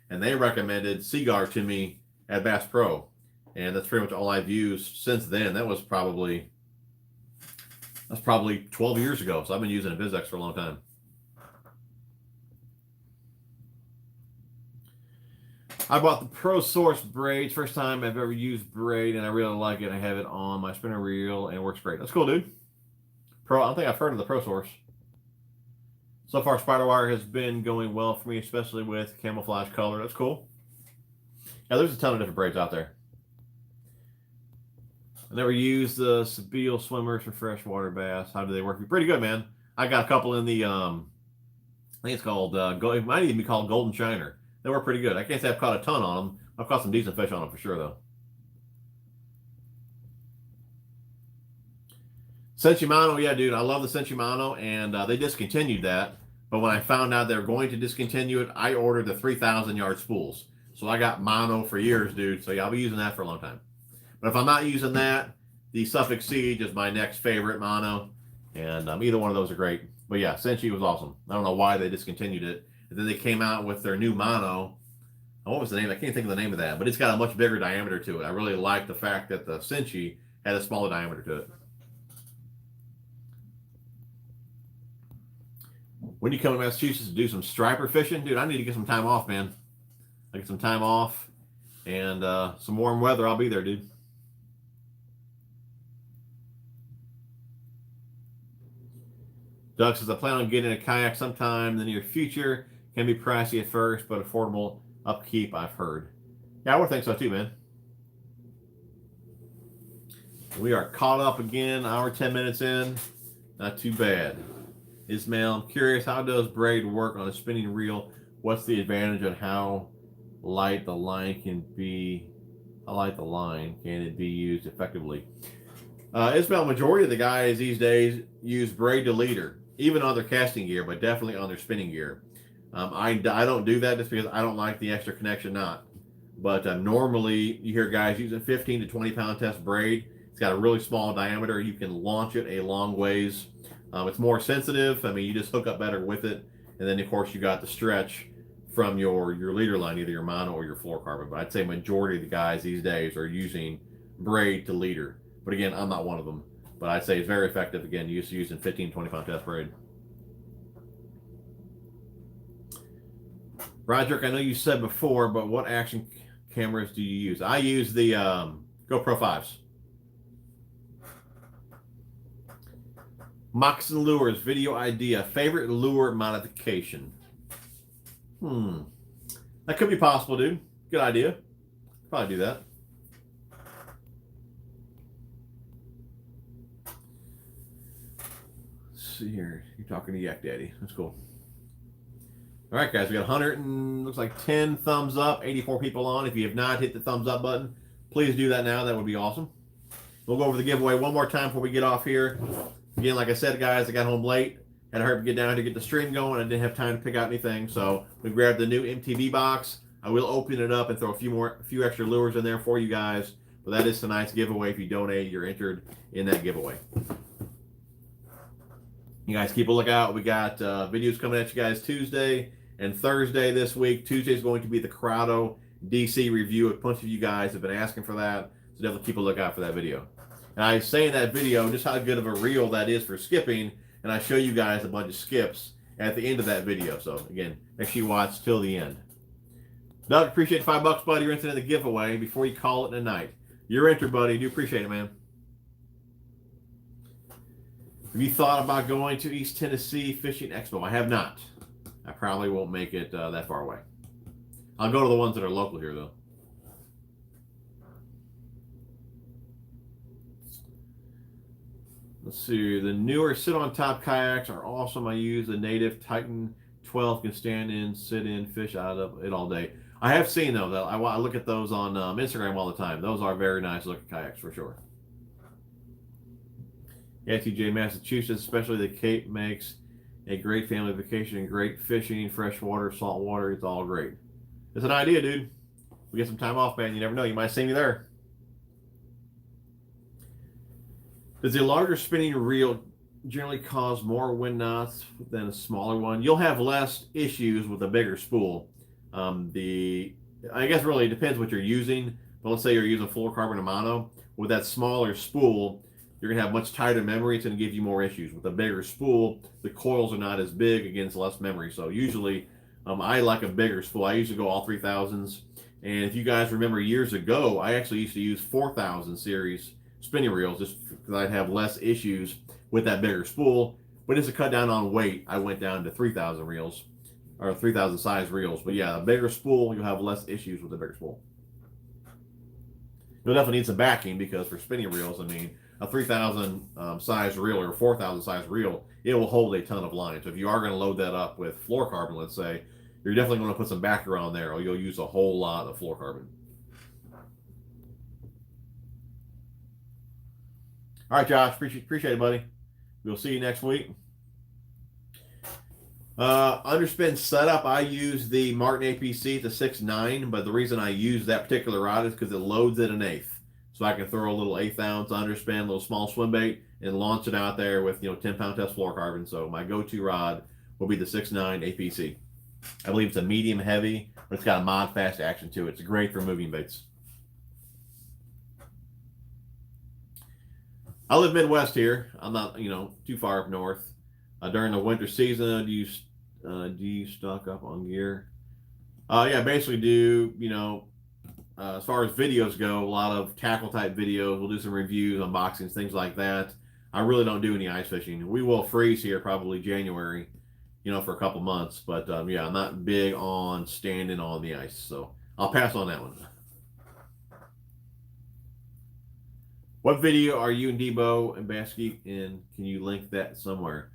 And they recommended Seagar to me at Bass Pro. And that's pretty much all I've used since then. That's probably 12 years ago. So I've been using a BizX for a long time. I bought the Pro Source braids. First time I've ever used braid, and I really like it. I have it on my spinner reel, and it works great. That's cool, dude. I don't think I've heard of the Pro Source. So far, Spiderwire has been going well for me, especially with camouflage color. That's cool. Yeah, there's a ton of different braids out there. I never used the Sebile swimmers for freshwater bass. How do they work? Pretty good, man. I got a couple in the, I think it's called, it might even be called Golden Shiner. They work pretty good. I can't say I've caught a ton on them. I've caught some decent fish on them for sure, though. Senshimano, yeah, dude, I love the Senshimano, and they discontinued that. But when I found out they were going to discontinue it, I ordered the 3,000-yard spools. So I got mono for years, dude. So yeah, I'll be using that for a long time. But if I'm not using that, the Suffolk Siege is my next favorite mono. And either one of those are great. But yeah, Senshi was awesome. I don't know why they discontinued it. And then they came out with their new mono. What was the name? I can't think of the name of that. But it's got a much bigger diameter to it. I really like the fact that the Senshi had a smaller diameter to it. When you come to Massachusetts to do some striper fishing, dude, I need to get some time off, man. I get some time off, and some warm weather, I'll be there, dude. Doug says, I plan on getting a kayak sometime in the near future. Can be pricey at first, but affordable upkeep, I've heard. Yeah, I would think so too, man. We are caught up again, hour 10 minutes in. Not too bad. Ismail, I'm curious, how does braid work on a spinning reel? What's the advantage on how light the line can be? How light the line can it be used effectively? Ismail, majority of the guys these days use braid to leader, even on their casting gear, but definitely on their spinning gear. I don't do that just because I don't like the extra connection knot. But normally you hear guys using 15 to 20 pound test braid. It's got a really small diameter. You can launch it a long ways. It's more sensitive. I mean, you just hook up better with it. And then, of course, you got the stretch from your leader line, either your mono or your fluorocarbon. But I'd say majority of the guys these days are using braid to leader. But again, I'm not one of them. But I'd say it's very effective, again, using 15, 20 pound test braid. Roger, I know you said before, but what action cameras do you use? I use the GoPro 5s. Moccasin Lures, video idea. Favorite lure modification? That could be possible, dude. Good idea. Probably do that. Let's see here. You're talking to Yak Daddy. That's cool. All right, guys. We got 100 and looks like 10 thumbs up. 84 people on. If you have not hit the thumbs up button, please do that now. That would be awesome. We'll go over the giveaway one more time before we get off here. Again, like I said, guys, I got home late. Had to hurry to get down to get the stream going. I didn't have time to pick out anything, so we grabbed the new MTV box. I will open it up and throw a few extra lures in there for you guys. But that is tonight's giveaway. If you donate, you're entered in that giveaway. You guys keep a lookout. We got videos coming at you guys Tuesday and Thursday this week. Tuesday is going to be the Corrado DC review. A bunch of you guys have been asking for that, so definitely keep a lookout for that video. And I say in that video just how good of a reel that is for skipping, and I show you guys a bunch of skips at the end of that video. So again, make sure you watch till the end. Doug, appreciate the $5, buddy. You're entered in the giveaway before you call it a night. You're entered, buddy. Do appreciate it, man. Have you thought about going to East Tennessee Fishing Expo? I have not. I probably won't make it that far away. I'll go to the ones that are local here, though. Let's see. The newer sit-on-top kayaks are awesome. I use the native Titan 12. Can stand in, sit in, fish out of it all day. I have seen, though. I look at those on Instagram all the time. Those are very nice looking kayaks for sure. Yeah, TJ, Massachusetts, especially the Cape, makes a great family vacation. Great fishing, fresh water, salt water. It's all great. It's an idea, dude. We get some time off, man. You never know. You might see me there. Does a larger spinning reel generally cause more wind knots than a smaller one? You'll have less issues with a bigger spool. I guess really it depends what you're using. But let's say you're using fluorocarbon or mono. With that smaller spool, you're going to have much tighter memory. It's going to give you more issues. With a bigger spool, the coils are not as big, against less memory. So usually, I like a bigger spool. I usually go all 3000s. And if you guys remember years ago, I actually used to use 4000 series spinning reels just because I'd have less issues with that bigger spool. But just to cut down on weight, I went down to 3000 reels, or 3000 size reels. But yeah, a bigger spool, you'll have less issues with a bigger spool. You'll definitely need some backing, because for spinning reels, I mean, a 3000 size reel or a 4000 size reel, it will hold a ton of line. So if you are going to load that up with fluorocarbon, let's say, you're definitely going to put some backer on there, or you'll use a whole lot of fluorocarbon. All right, Josh, appreciate it, buddy. We'll see you next week. Underspin setup, I use the Martin APC to 6.9, but the reason I use that particular rod is because it loads at 1/8. So I can throw a little 1/8 ounce underspin, a little small swim bait, and launch it out there with 10-pound test fluorocarbon. So my go-to rod will be the 6.9 APC. I believe it's a medium heavy, but it's got a mod fast action to it. It's great for moving baits. I live Midwest here. I'm not, too far up north. During the winter season, do you stock up on gear? Yeah, basically do, as far as videos go, a lot of tackle type videos. We'll do some reviews, unboxings, things like that. I really don't do any ice fishing. We will freeze here probably January, for a couple months. But yeah, I'm not big on standing on the ice, so I'll pass on that one. What video are you and Debo and Bass Geek in? Can you link that somewhere?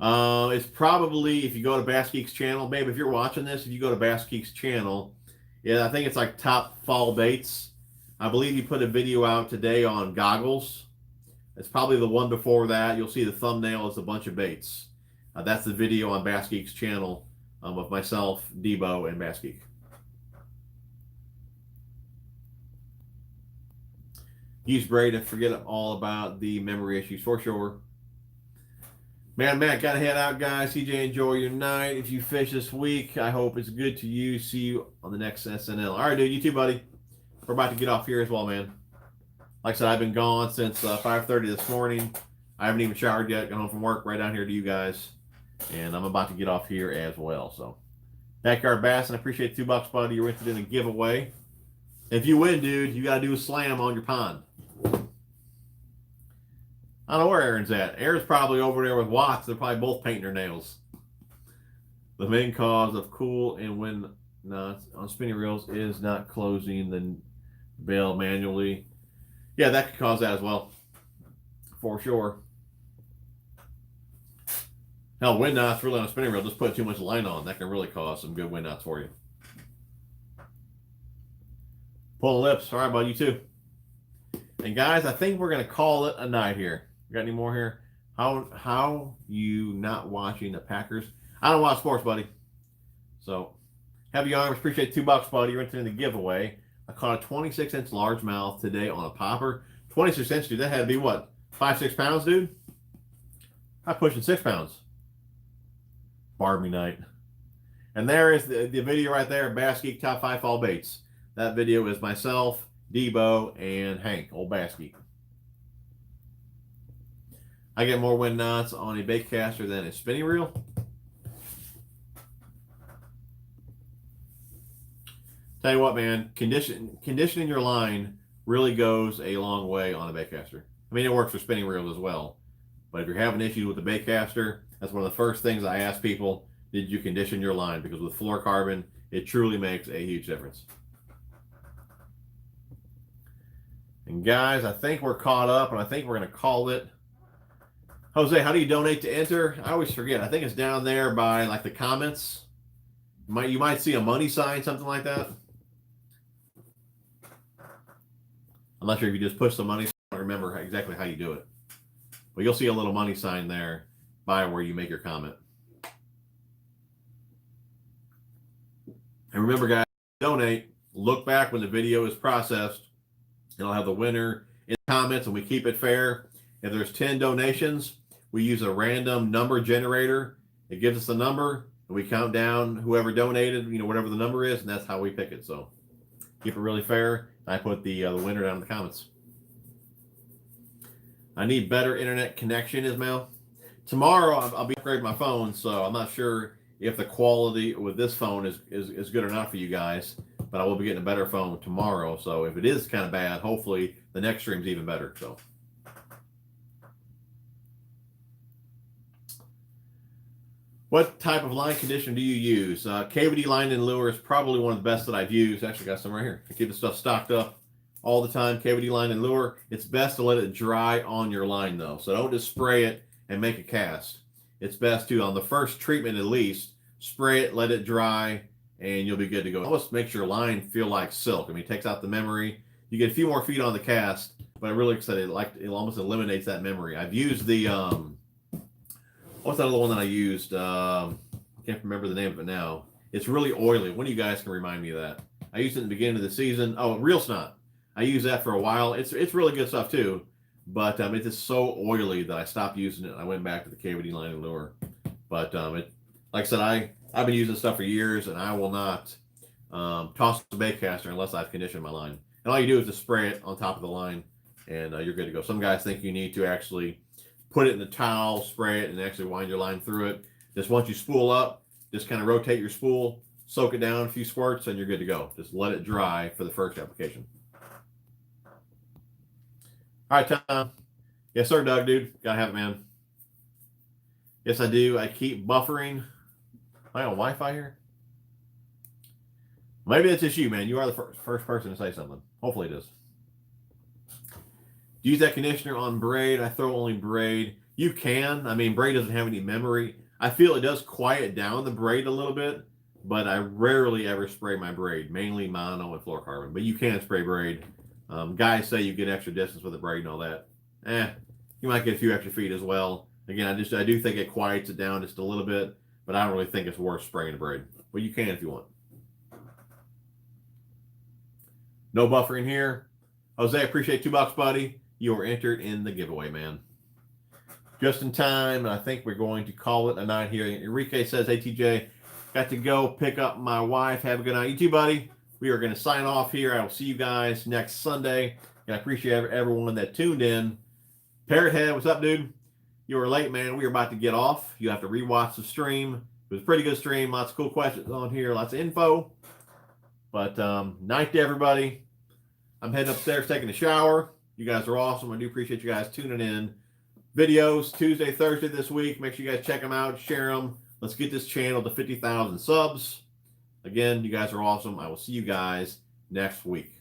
It's probably, if you go to Bass Geek's channel, babe, if you're watching this, if you go to Bass Geek's channel, yeah, I think it's like top fall baits. I believe you put a video out today on goggles. It's probably the one before that. You'll see the thumbnail is a bunch of baits. That's the video on Bass Geek's channel of myself, Debo, and Bass Geek. Use Bray to forget all about the memory issues, for sure. Man, Matt, gotta head out, guys. CJ, enjoy your night. If you fish this week, I hope it's good to you. See you on the next SNL. All right, dude. You too, buddy. We're about to get off here as well, man. Like I said, I've been gone since 5:30 this morning. I haven't even showered yet. Got home from work right down here to you guys. And I'm about to get off here as well. So, Backyard Bass, and I appreciate $2, buddy. You're interested in a giveaway. If you win, dude, you got to do a slam on your pond. I don't know where Aaron's at. Aaron's probably over there with Watts. They're probably both painting their nails. The main cause of cool and when knots on spinning reels is not closing the bail manually. Yeah, that could cause that as well. For sure. Hell, wind knots really on a spinning reel, just put too much line on. That can really cause some good wind knots for you. Pulling lips. All right, bud, you too. And guys, I think we're going to call it a night here. Got any more here? How you not watching the Packers? I don't watch sports, buddy. So, have you arms. Appreciate $2, buddy. You're entering the giveaway. I caught a 26-inch largemouth today on a popper. 26-inch, dude. That had to be what? 5-6 pounds, dude? I'm pushing 6 pounds. Barbie night. And there is the video right there. Bass Geek Top 5 Fall Baits. That video is myself, Debo, and Hank, old Bass Geek. I get more wind knots on a bait caster than a spinning reel. Tell you what, man, conditioning your line really goes a long way on a bait caster. I mean, it works for spinning reels as well. But if you're having issues with the bait caster, that's one of the first things I ask people, did you condition your line? Because with fluorocarbon, it truly makes a huge difference. And guys, I think we're caught up, and I think we're going to call it. Jose, how do you donate to enter? I always forget. I think it's down there by like the comments. You might see a money sign, something like that. I'm not sure if you just push the money sign. I don't remember exactly how you do it. But you'll see a little money sign there by where you make your comment. And remember, guys, donate. Look back when the video is processed. And I'll have the winner in the comments, and we keep it fair. If there's 10 donations, we use a random number generator. It gives us a number, and we count down whoever donated, whatever the number is, and that's how we pick it. So keep it really fair. I put the winner down in the comments. I need better internet connection, Ismail. Tomorrow, I'll be upgrading my phone, so I'm not sure if the quality with this phone is good or not for you guys, but I will be getting a better phone tomorrow. So if it is kind of bad, hopefully the next stream's even better. So. What type of line conditioner do you use? KVD line and lure is probably one of the best that I've used. Actually, got some right here. I keep the stuff stocked up all the time. KVD line and lure. It's best to let it dry on your line, though. So don't just spray it and make a cast. It's best to, on the first treatment at least, spray it, let it dry, and you'll be good to go. It almost makes your line feel like silk. I mean, it takes out the memory. You get a few more feet on the cast, but I'm really excited. It almost eliminates that memory. I've used the what's that other one that I used? I can't remember the name of it now. It's really oily. One of you guys can remind me of that. I used it in the beginning of the season. Oh, Real Snot. I used that for a while. It's really good stuff too, but it's just so oily that I stopped using it. I went back to the KVD line and lure. But like I said, I've been using stuff for years, and I will not toss the bait caster unless I've conditioned my line. And all you do is just spray it on top of the line, and you're good to go. Some guys think you need to actually put it in the towel, spray it, and actually wind your line through it. Just once you spool up, just kind of rotate your spool, soak it down a few squirts, and you're good to go. Just let it dry for the first application. All right, Tom. Yes, sir, Doug, dude. Gotta have it, man. Yes, I do. I keep buffering. Am I on Wi-Fi here? Maybe it's just you, man. You are the first person to say something. Hopefully it is. Do you use that conditioner on braid? I throw only braid. You can. I mean, braid doesn't have any memory. I feel it does quiet down the braid a little bit, but I rarely ever spray my braid, mainly mono and fluorocarbon. But you can spray braid. Guys say you get extra distance with the braid and all that. You might get a few extra feet as well. Again, I do think it quiets it down just a little bit, but I don't really think it's worth spraying the braid. But you can if you want. No buffering here. Jose, appreciate $2, buddy. You are entered in the giveaway, man. Just in time, I think we're going to call it a night here. Enrique says, hey, TJ, got to go pick up my wife. Have a good night. You too, buddy. We are going to sign off here. I will see you guys next Sunday. And I appreciate everyone that tuned in. Parrothead, what's up, dude? You were late, man. We are about to get off. You have to rewatch the stream. It was a pretty good stream. Lots of cool questions on here. Lots of info. But night to everybody. I'm heading upstairs taking a shower. You guys are awesome. I do appreciate you guys tuning in. Videos Tuesday, Thursday this week. Make sure you guys check them out. Share them. Let's get this channel to 50,000 subs. Again, you guys are awesome. I will see you guys next week.